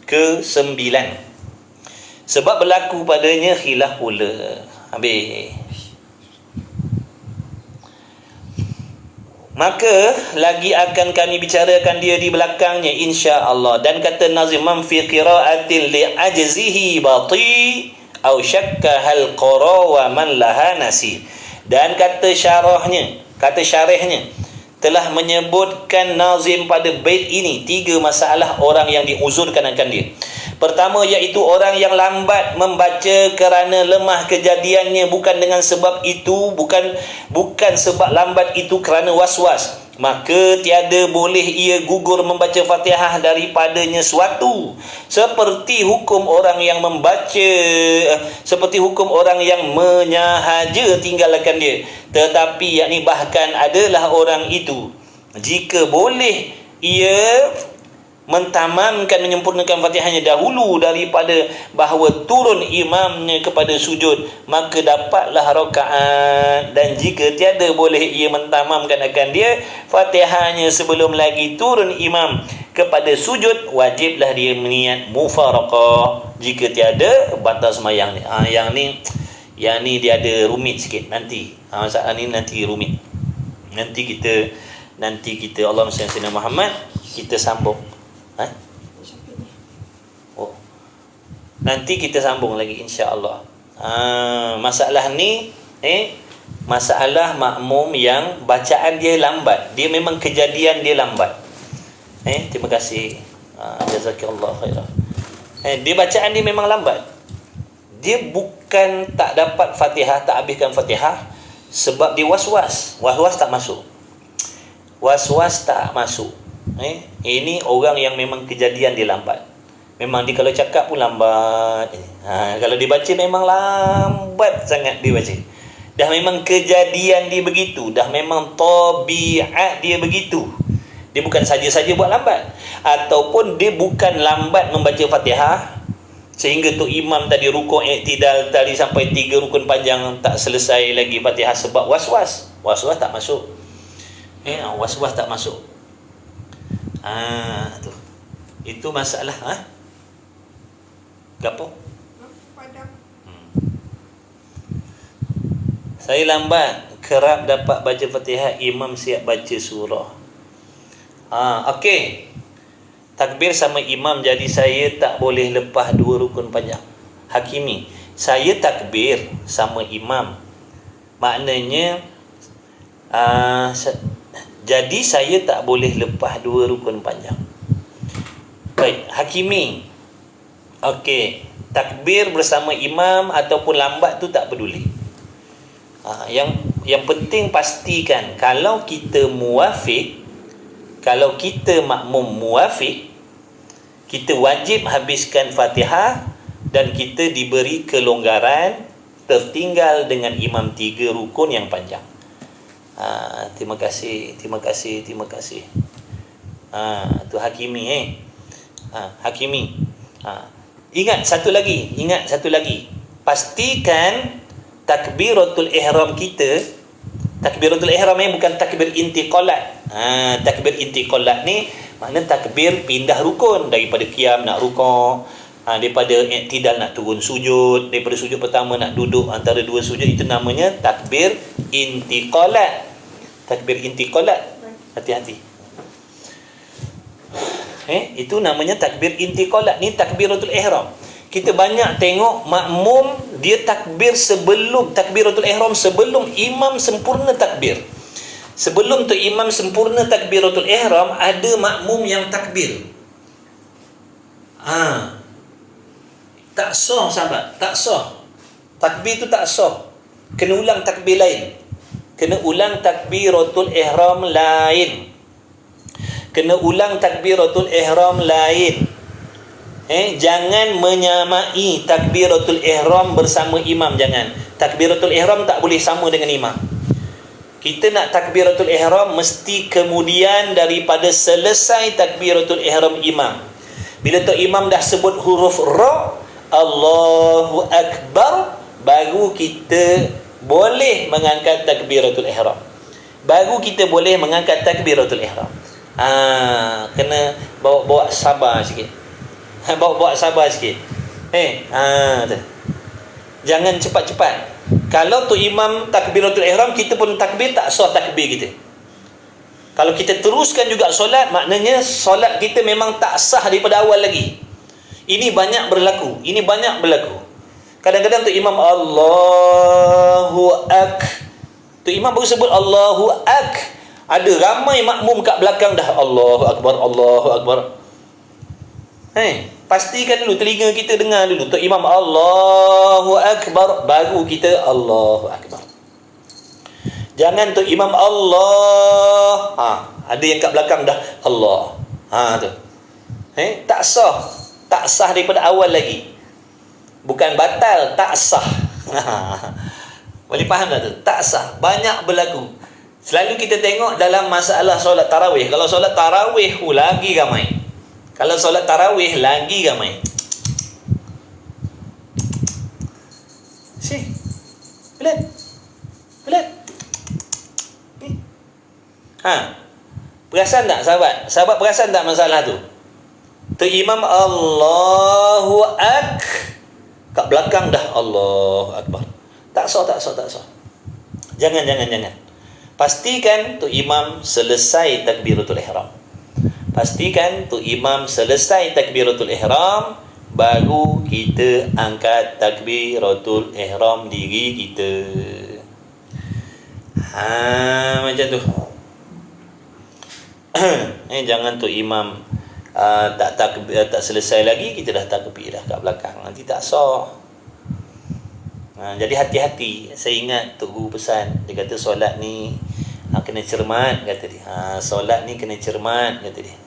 ke-9 sebab berlaku padanya khilaf pula. Habis. Maka lagi akan kami bicarakan dia di belakangnya insya-Allah. Dan kata Nazim, man fi qira'atin li ajzihi bati au syakka hal qara wa man laha nasi. Dan kata syarahnya telah menyebutkan Nazim pada bait ini 3 masalah orang yang diuzurkan akan dia. Pertama, iaitu orang yang lambat membaca kerana lemah kejadiannya, bukan dengan sebab itu, bukan sebab lambat itu kerana was-was, maka tiada boleh ia gugur membaca Fatihah daripadanya suatu, seperti hukum orang yang menyahaja tinggalkan dia. Tetapi yakni bahkan adalah orang itu, jika boleh ia mentamamkan, menyempurnakan Fatihahnya dahulu daripada bahawa turun imamnya kepada sujud, maka dapatlah rakaat. Dan jika tiada boleh ia mentamamkan akan dia Fatihahnya sebelum lagi turun imam kepada sujud, wajiblah dia meniat mufaraqah. Jika tiada, batal sembahyang ni. Yang ni dia ada rumit sikit nanti. Masalah ni nanti rumit. Nanti kita Allahumma salli ala sayyidina Muhammad, kita sambung. Nanti kita sambung lagi insya-Allah. Masalah ni masalah makmum yang bacaan dia lambat. Dia memang kejadian dia lambat. Terima kasih. Jazakallahu khairan. Dia bacaan dia memang lambat. Dia bukan tak dapat Fatihah, tak habiskan Fatihah sebab dia was-was. Was-was tak masuk. Was-was tak masuk. Ini orang yang memang kejadian dia lambat. Memang dia kalau cakap pun lambat. Kalau dia baca memang lambat sangat dia baca. Dah memang kejadian dia begitu. Dah memang tabiat dia begitu. Dia bukan saja-saja buat lambat. Ataupun dia bukan lambat membaca Fatihah sehingga tu imam tadi rukuk i'tidal tadi sampai 3 rukun panjang tak selesai lagi Fatihah sebab was-was. Was-was tak masuk. Was-was tak masuk. Tu. Itu masalah gapo? Saya lambat, kerap dapat baca Fatihah, imam siap baca surah. Okey. Takbir sama imam, jadi saya tak boleh lepas 2 rukun panjang. Hakimi, saya takbir sama imam. Maknanya jadi saya tak boleh lepas 2 rukun panjang. Baik, Hakimi. Okey, takbir bersama imam ataupun lambat tu tak peduli. Yang penting pastikan kalau kita muwafiq, kalau kita makmum muwafiq, kita wajib habiskan Fatihah dan kita diberi kelonggaran tertinggal dengan imam 3 rukun yang panjang. Terima kasih. Tu Hakimi Hakimi. Ingat satu lagi. Pastikan takbiratul ihram kita, takbiratul ihram bukan takbir intiqalat. Takbir intiqalat ni maknanya takbir pindah rukun, daripada qiyam nak rukuk, daripada i'tidal nak turun sujud, daripada sujud pertama nak duduk antara 2 sujud, itu namanya takbir intiqalat. Takbir intiqalat. Hati-hati. Itu namanya takbir intiqalat. Ni takbiratul ihram. Kita banyak tengok makmum dia takbir sebelum takbiratul ihram, sebelum imam sempurna takbir. Sebelum tu imam sempurna takbiratul ihram, ada makmum yang takbir. Tak sah sahabat, tak sah. Takbir tu tak sah. Kena ulang takbir lain. Kena ulang takbiratul ihram lain. Kena ulang takbiratul ihram lain. Jangan menyamai takbiratul ihram bersama imam, jangan. Takbiratul ihram tak boleh sama dengan imam. Kita nak takbiratul ihram mesti kemudian daripada selesai takbiratul ihram imam. Bila tu imam dah sebut huruf ra, Allahu akbar, baru kita boleh mengangkat takbiratul ihram. Baru kita boleh mengangkat takbiratul ihram. Kena bawa sabar sikit. Bawa sabar sikit. Tu. Jangan cepat-cepat. Kalau tu imam takbiratul ihram, kita pun takbir, tak sah takbir kita. Kalau kita teruskan juga solat, maknanya solat kita memang tak sah daripada awal lagi. Ini banyak berlaku. Kadang-kadang tu imam Allahu ak, tu imam baru sebut Allahu ak, ada ramai makmum kat belakang dah Allahu akbar, Allahu akbar. Pastikan dulu telinga kita dengar dulu. Tok imam Allahu akbar, baru kita Allahu akbar. Jangan tok imam Allah, ada yang kat belakang dah Allah. Tu. Tak sah daripada awal lagi. Bukan batal, tak sah. Boleh faham tak tu? Tak sah. Banyak berlaku. Selalu kita tengok dalam masalah solat tarawih. Kalau solat tarawih lagi ramai. Kalau solat tarawih lagi ramai. Pelan. Perasan tak sahabat? Sahabat perasan tak masalah tu? Tu imam Allahu Ak, kat belakang dah Allahu Akbar. Tak sah. Jangan. Pastikan tu imam selesai takbiratul ihram. Pastikan tu imam selesai takbiratul ihram, baru kita angkat takbiratul ihram diri kita. Macam tu. Jangan tu imam tak selesai lagi, kita dah takbir dah kat belakang. Nanti tak sah. Jadi hati-hati. Saya ingat Tok Guru pesan, dia kata solat ni kena cermat, kata dia. Solat ni kena cermat, kata dia.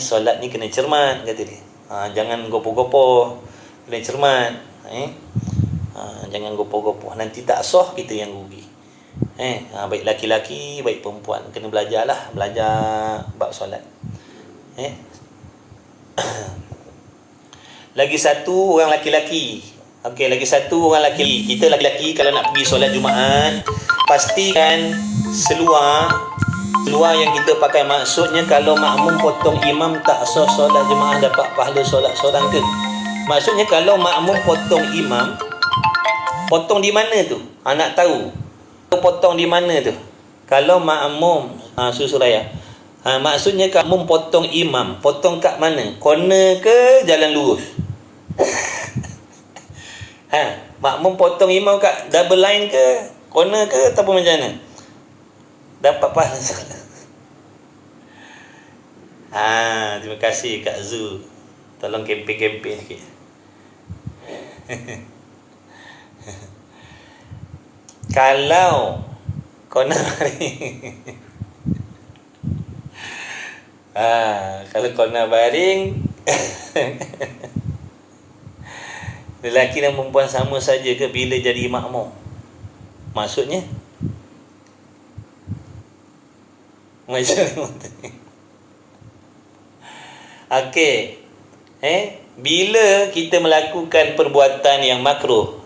Solat ni kena cermat, kata dia. Jangan gopoh-gopoh, kena cermat. Jangan gopoh-gopoh, nanti tak sah, kita yang rugi. Baik laki-laki, baik perempuan, kena belajar bab solat. Lagi satu orang laki-laki. Lagi satu orang laki-laki. Kita laki-laki kalau nak pergi solat Jumaat, pastikan seluar yang kita pakai, maksudnya kalau makmum potong imam tak sah solat jemaah, dapat pahala solat seorang ke? Maksudnya kalau makmum potong imam, potong di mana tu? Nak tahu potong di mana tu? Kalau makmum Susuraya, maksudnya makmum potong imam, potong kat mana? Corner ke jalan lurus? Makmum potong imam kat double line ke, corner ke, ataupun macam mana? Dapat pahala solat. Terima kasih Kak Zu, tolong kempen sikit. Kalau corner baring kalau corner baring lelaki dan perempuan sama saja ke bila jadi makmum? Maksudnya macam okey. Bila kita melakukan perbuatan yang makruh,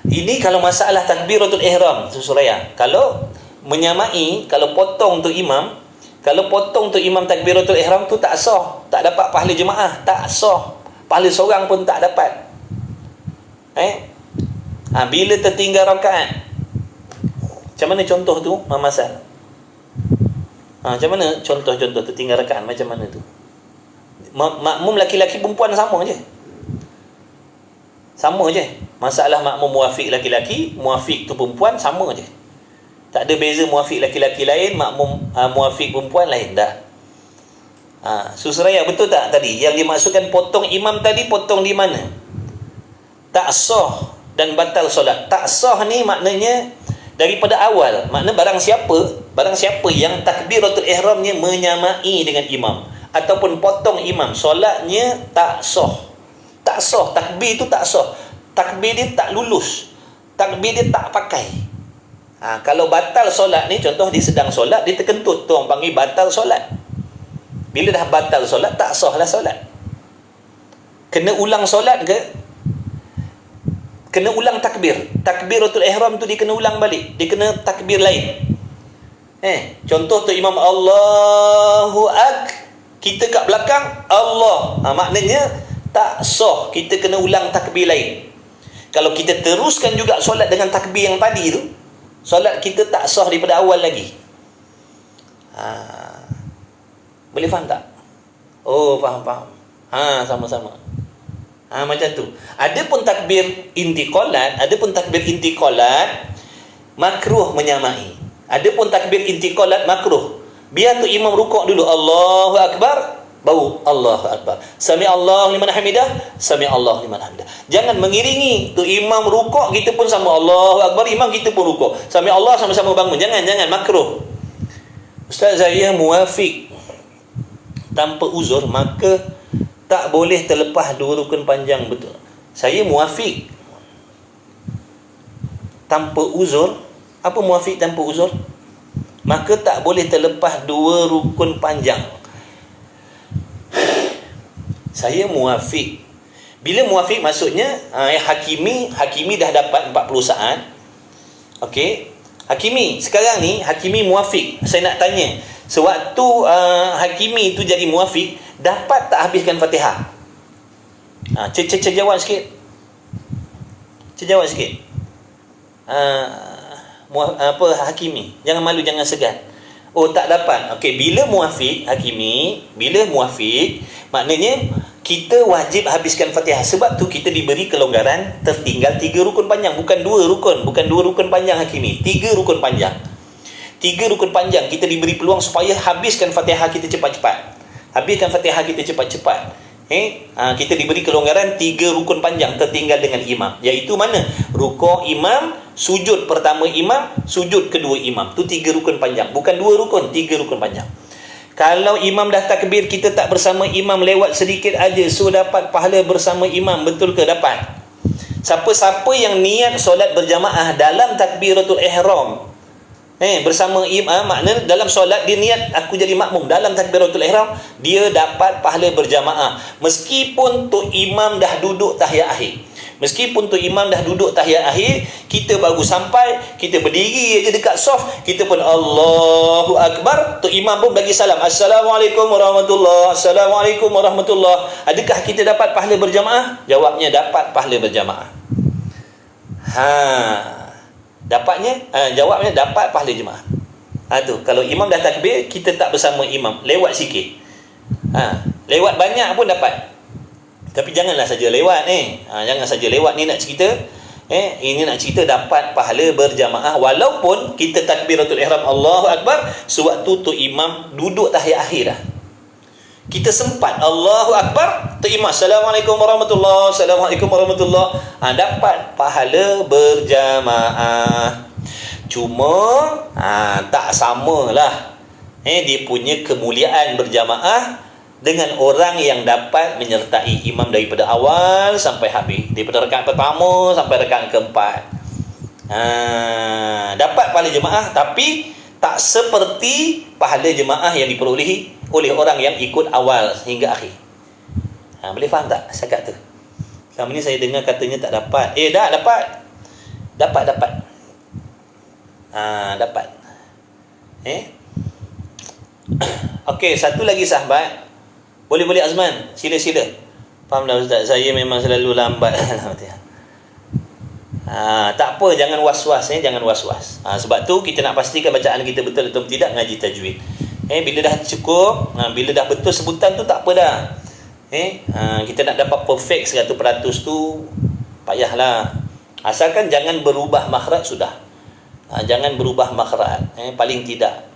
ini kalau masalah takbiratul ihram, Suraya. Kalau menyamai, kalau potong tu imam takbiratul ihram tu tak sah, tak dapat pahala jemaah, tak sah. Pahala seorang pun tak dapat. Bila tertinggal rakaat, macam mana contoh tu, Mama Sal? Macam mana contoh tertinggal rakaat macam mana tu? Makmum laki-laki perempuan sama je. Masalah makmum muafiq laki-laki, muafiq tu perempuan, sama je. Tak ada beza muafiq laki-laki lain, makmum muafiq perempuan lain dah. Susraya, betul tak tadi? Yang dimaksudkan potong imam tadi, potong di mana? Tak sah dan batal solat. Tak sah ni maknanya daripada awal. Makna barang siapa yang takbiratul ihramnya menyamai dengan imam ataupun potong imam, solatnya tak sah. Tak sah, takbir tu tak sah. Takbir dia tak lulus. Takbir dia tak pakai. Kalau batal solat ni, contoh dia sedang solat, dia terkentut, tu orang panggil batal solat. Bila dah batal solat, tak sah lah solat. Kena ulang solat ke? Kena ulang takbir. Takbiratul ihram tu dia kena ulang balik. Dia kena takbir lain. Contoh tu imam Allahu Ak, kita kat belakang Allah. Maknanya tak sah, kita kena ulang takbir lain. Kalau kita teruskan juga solat dengan takbir yang tadi tu, solat kita tak sah daripada awal lagi. Boleh faham tak? Oh, faham. Sama-sama. Macam tu. Adapun takbir intiqalat makruh menyamai. Adapun takbir intiqalat makruh. Biar tu imam rukuk dulu, Allahu Akbar, baru Allahu Akbar. Sami Allahu liman hamidah, sami Allahu liman hamidah. Jangan mengiringi tu imam rukuk, kita pun sama Allahu Akbar, imam kita pun rukuk. Sami Allah, sama-sama bangun. Jangan, makruh. Ustaz, saya muafiq tanpa uzur, maka tak boleh terlepas dua rukun panjang, betul? Saya muafiq tanpa uzur. Apa muafiq tanpa uzur? Maka tak boleh terlepas dua rukun panjang. Saya muafiq. Bila muafiq maksudnya Hakimi dah dapat 40 saat. Okey. Hakimi, sekarang ni Hakimi muafiq. Saya nak tanya, Sewaktu Hakimi tu jadi muafiq, dapat tak habiskan Fatihah? Jawab sikit. Jawab sikit. Hakimi, jangan malu, jangan segan. Oh, tak dapat. Okey, bila muafiq Hakimi, bila muafiq, maknanya kita wajib habiskan Fatihah. Sebab tu kita diberi kelonggaran, tertinggal 3 rukun panjang, bukan 2 rukun, bukan 2 rukun panjang Hakimi, 3 rukun panjang. 3 rukun panjang kita diberi peluang supaya habiskan Fatihah kita cepat-cepat. Habiskan Fatihah kita cepat-cepat. Kita diberi kelonggaran 3 rukun panjang tertinggal dengan imam. Iaitu mana? Rukuk imam, sujud pertama imam, sujud kedua imam. Tu 3 rukun panjang. Bukan 2 rukun, 3 rukun panjang. Kalau imam dah takbir, kita tak bersama imam, lewat sedikit aja, so dapat pahala bersama imam. Betul ke? Dapat. Siapa-siapa yang niat solat berjamaah dalam takbiratul ihram, bersama imam, maknanya dalam solat dia niat aku jadi makmum dalam takbiratul ihram, dia dapat pahala berjamaah meskipun tu imam dah duduk tahiyat akhir. Meskipun tu imam dah duduk tahiyat akhir, kita baru sampai, kita berdiri aja dekat saf, kita pun Allahu Akbar, tu imam pun bagi salam, Assalamualaikum warahmatullahi, Assalamualaikum warahmatullahi. Adakah kita dapat pahala berjamaah? Jawabnya dapat pahala berjamaah. Jawabnya dapat pahala jemaah. Tu kalau imam dah takbir, kita tak bersama imam, lewat sikit. Lewat banyak pun dapat. Tapi janganlah saja lewat jangan saja lewat ni nak cerita. Ini nak cerita dapat pahala berjamaah walaupun kita takbiratul ihram Allahu Akbar, sewaktu tu imam duduk tahiyat akhir dah. Kita sempat Allahu Akbar, tu imam Assalamualaikum warahmatullahi, Assalamualaikum warahmatullahi, dapat pahala berjamaah. Cuma tak samalah dia punya kemuliaan berjamaah dengan orang yang dapat menyertai imam daripada awal sampai habis, daripada rakaat pertama sampai rakaat keempat. Dapat pahala jemaah, tapi tak seperti pahala jemaah yang diperolehi oleh orang yang ikut awal hingga akhir. Boleh faham tak cakap tu? Selama ni saya dengar katanya tak dapat. Dah dapat. Dapat. Dapat. Okey, satu lagi sahabat. Boleh Azman, sila. Fahamlah Ustaz, saya memang selalu lambat. Tak apa, jangan was-was jangan was-was. Sebab tu kita nak pastikan bacaan kita betul atau tidak ngaji tajwid. Bila dah cukup, bila dah betul sebutan tu tak apa dah. Kita nak dapat perfect 100% tu payahlah. Asalkan jangan berubah makhraj sudah. Jangan berubah makhraj, paling tidak.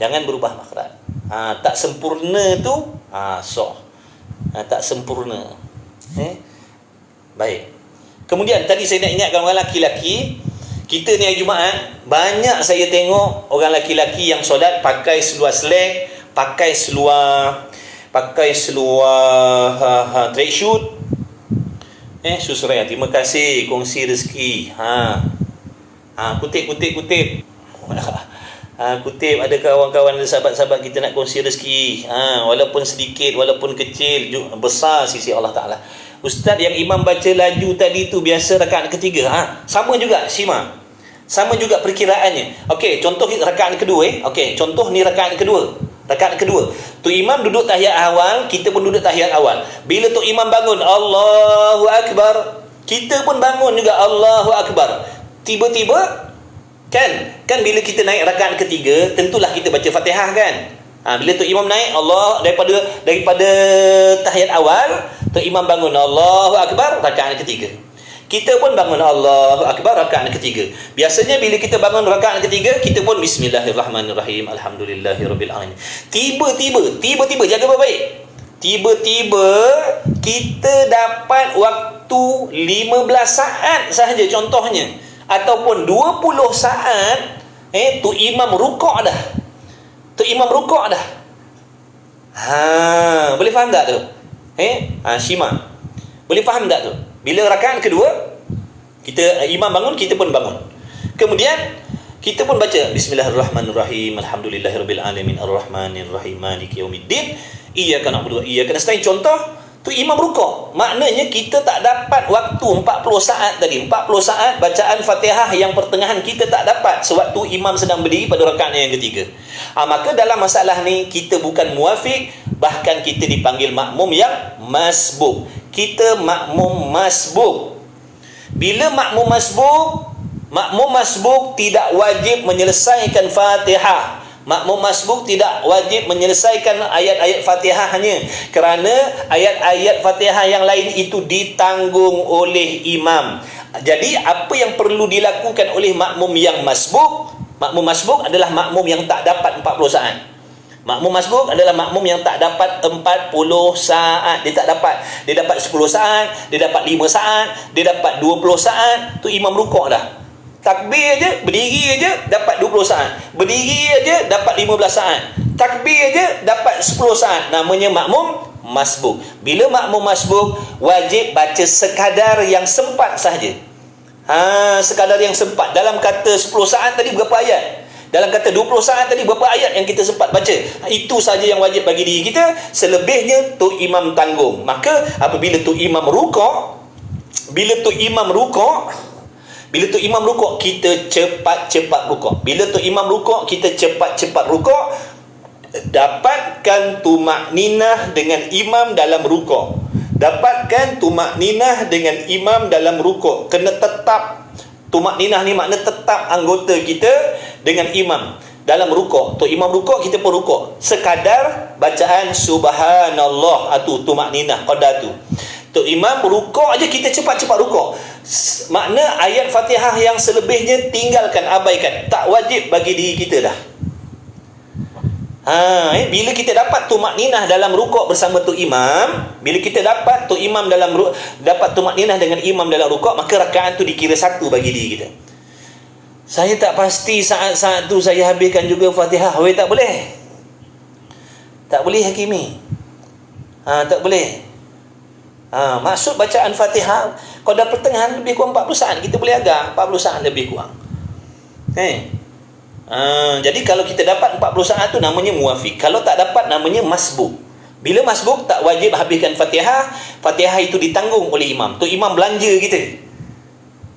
Jangan berubah makhraj. Tak sempurna tu tak sempurna. Baik. Kemudian tadi saya nak ingatkan orang lelaki-lelaki, kita ni hari Jumaat banyak saya tengok orang lelaki-lelaki yang solat pakai seluar slack, pakai seluar tracksuit. Susraya, terima kasih kongsi rezeki. Kutip. Kutip, ada kawan-kawan, ada sahabat-sahabat kita nak kongsi rezeki. Walaupun sedikit, walaupun kecil, besar sisi Allah Ta'ala. Ustaz, yang imam baca laju tadi tu biasa rakaat ketiga. Sama juga Syima. Sama juga perkiraannya. Okey, contoh rakaat kedua. Okey, contoh ni rakaat kedua. Rakaat kedua. Tu imam duduk tahiyat awal, kita pun duduk tahiyat awal. Bila tu imam bangun, Allahu Akbar, kita pun bangun juga Allahu Akbar. Tiba-tiba kan bila kita naik rakaat ketiga, tentulah kita baca Fatihah kan. Bila tu imam naik Allah daripada tahiyat awal, tu imam bangun Allahu Akbar rakaat ketiga. Kita pun bangun Allahu Akbar rakaat ketiga. Biasanya bila kita bangun rakaat ketiga, kita pun Bismillahirrahmanirrahim, Alhamdulillahirabbil alamin. Tiba-tiba jaga baik-baik. Tiba-tiba kita dapat waktu 15 saat sahaja contohnya, ataupun 20 saat, tu imam rukuk dah. Boleh faham tak tu? Syima, boleh faham tak tu? Bila rakaat kedua, imam bangun, kita pun bangun. Kemudian kita pun baca Bismillahirrahmanirrahim, Alhamdulillahirabbil alamin, Arrahmanirrahim, Maliki yaumiddin, Iyyaka na'budu wa iyyaka nasta'in. Contoh tu imam rukuk. Maknanya kita tak dapat waktu 40 saat tadi. 40 saat bacaan Fatihah yang pertengahan kita tak dapat sewaktu imam sedang berdiri pada rakaat yang ketiga. Maka dalam masalah ni kita bukan muafiq, bahkan kita dipanggil makmum yang masbuk. Kita makmum masbuk. Bila makmum masbuk tidak wajib menyelesaikan Fatihah. Makmum masbuk tidak wajib menyelesaikan ayat-ayat Fatihahnya, kerana ayat-ayat Fatihah yang lain itu ditanggung oleh imam. Jadi apa yang perlu dilakukan oleh makmum yang masbuk? Makmum masbuk adalah makmum yang tak dapat 40 saat. Makmum masbuk adalah makmum yang tak dapat 40 saat. Dia tak dapat. Dia dapat 10 saat, dia dapat 5 saat, dia dapat 20 saat, tu imam rukuk dah. Takbir aja, berdiri aja dapat 20 saat. Berdiri aja dapat 15 saat. Takbir aja dapat 10 saat. Namanya makmum masbuk. Bila makmum masbuk, wajib baca sekadar yang sempat sahaja. Sekadar yang sempat. Dalam kata 10 saat tadi berapa ayat? Dalam kata 20 saat tadi berapa ayat yang kita sempat baca? Itu saja yang wajib bagi diri kita. Selebihnya tu imam tanggung. Maka apabila tu imam rukuk, bila tu imam rukuk, kita cepat-cepat rukuk. Bila tu imam rukuk, kita cepat-cepat rukuk. Dapatkan tumakninah dengan imam dalam rukuk. Dapatkan tumakninah dengan imam dalam rukuk. Kena tetap. Tumakninah ni makna tetap anggota kita dengan imam dalam rukuk. Tu imam rukuk, kita pun rukuk. Sekadar bacaan subhanallah, tu tumakninah qadar tu. Tu imam rukuk aja kita cepat-cepat rukuk. Makna ayat Fatihah yang selebihnya tinggalkan, abaikan. Tak wajib bagi diri kita dah. Bila kita dapat tumakninah dalam rukuk bersama tu imam, bila kita dapat tu imam dapat tumakninah dengan imam dalam rukuk, maka rakaat tu dikira satu bagi diri kita. Saya tak pasti saat-saat tu saya habiskan juga Fatihah. Tak boleh. Tak boleh hakimi. Tak boleh. Maksud bacaan Fatihah qadar pertengahan lebih kurang 40 saat. Kita boleh agak 40 saat lebih kurang. Jadi kalau kita dapat 40 saat tu namanya muafiq. Kalau tak dapat namanya masbuk. Bila masbuk tak wajib habiskan Fatihah. Fatihah itu ditanggung oleh imam. Tu imam belanja kita.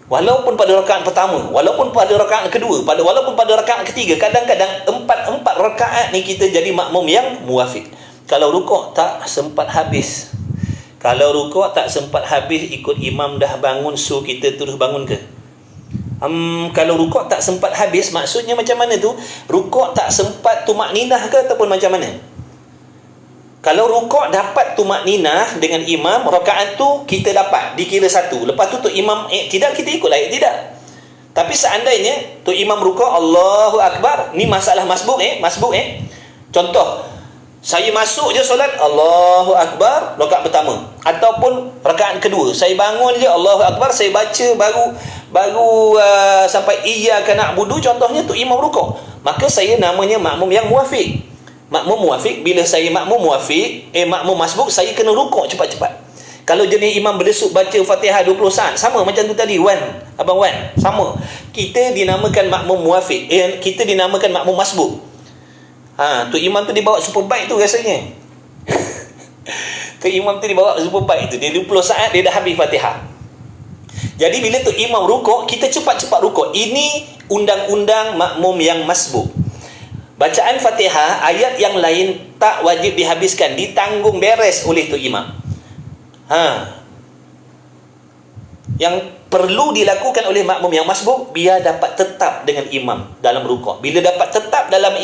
Walaupun pada rakaat pertama, walaupun pada rakaat kedua, walaupun pada rakaat ketiga, kadang-kadang empat rakaat ni kita jadi makmum yang muafiq. Kalau rukuk tak sempat habis. Kalau rukuk tak sempat habis, ikut imam dah bangun, so kita terus bangun ke? Kalau rukuk tak sempat habis, maksudnya macam mana tu? Rukuk tak sempat tumakninah ke ataupun macam mana? Kalau rukuk dapat tumakninah dengan imam, rakaat tu kita dapat, dikira satu. Lepas tu imam tidak, kita ikutlah tidak. Tapi seandainya tu imam rukuk Allahu Akbar, ni masalah masbuk Contoh, saya masuk je solat Allahu Akbar rakaat pertama ataupun rakaat kedua, saya bangun je Allahu Akbar, saya baca baru sampai iyyaka na'budu, contohnya tu imam rukuk, maka saya namanya makmum yang muafiq. Makmum muafiq, bila saya makmum muafiq, makmum masbuk, saya kena rukuk cepat-cepat. Kalau jenis imam berdesuk baca Fatihah 20 saat, sama macam tu tadi, Abang Wan, sama. Kita dinamakan makmum muafiq, kita dinamakan makmum masbuk. Tu imam tu dibawa superbike tu rasanya. Tu imam tu dibawa superbike tu, dia 20 saat dia dah habis Fatihah. Jadi bila tu imam rukuk, kita cepat-cepat rukuk. Ini undang-undang makmum yang masbuk. Bacaan Fatihah, ayat yang lain tak wajib dihabiskan, ditanggung beres oleh tu imam. Yang perlu dilakukan oleh makmum yang masbuk, biar dapat tetap dengan imam dalam rukuk. Bila dapat tetap dalam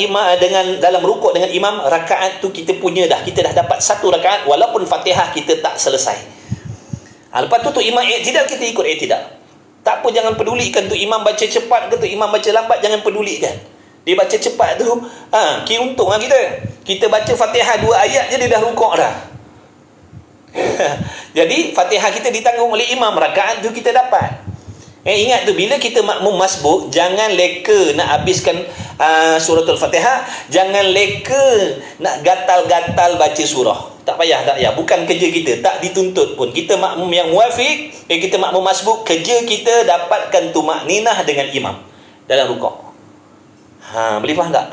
rukuk dengan imam, rakaat tu kita punya dah. Kita dah dapat satu rakaat walaupun Fatihah kita tak selesai. Lepas tu imam tidak, kita ikut tidak. Tak apa, jangan pedulikan tu imam baca cepat ke tu imam baca lambat, jangan pedulikan. Dia baca cepat tu, kira untung lah kita. Kita baca Fatihah 2 ayat je dia dah rukuk dah. Jadi Fatihah kita ditanggung oleh imam, rakaat tu kita dapat. Ingat tu, bila kita makmum masbuk, jangan leka nak habiskan suratul Fatihah, jangan leka nak gatal-gatal baca surah. Tak payah. Bukan kerja kita, tak dituntut pun. Kita makmum yang muafiq, kita makmum masbuk, kerja kita dapatkan tumakninah dengan imam dalam rukuk. Boleh faham tak?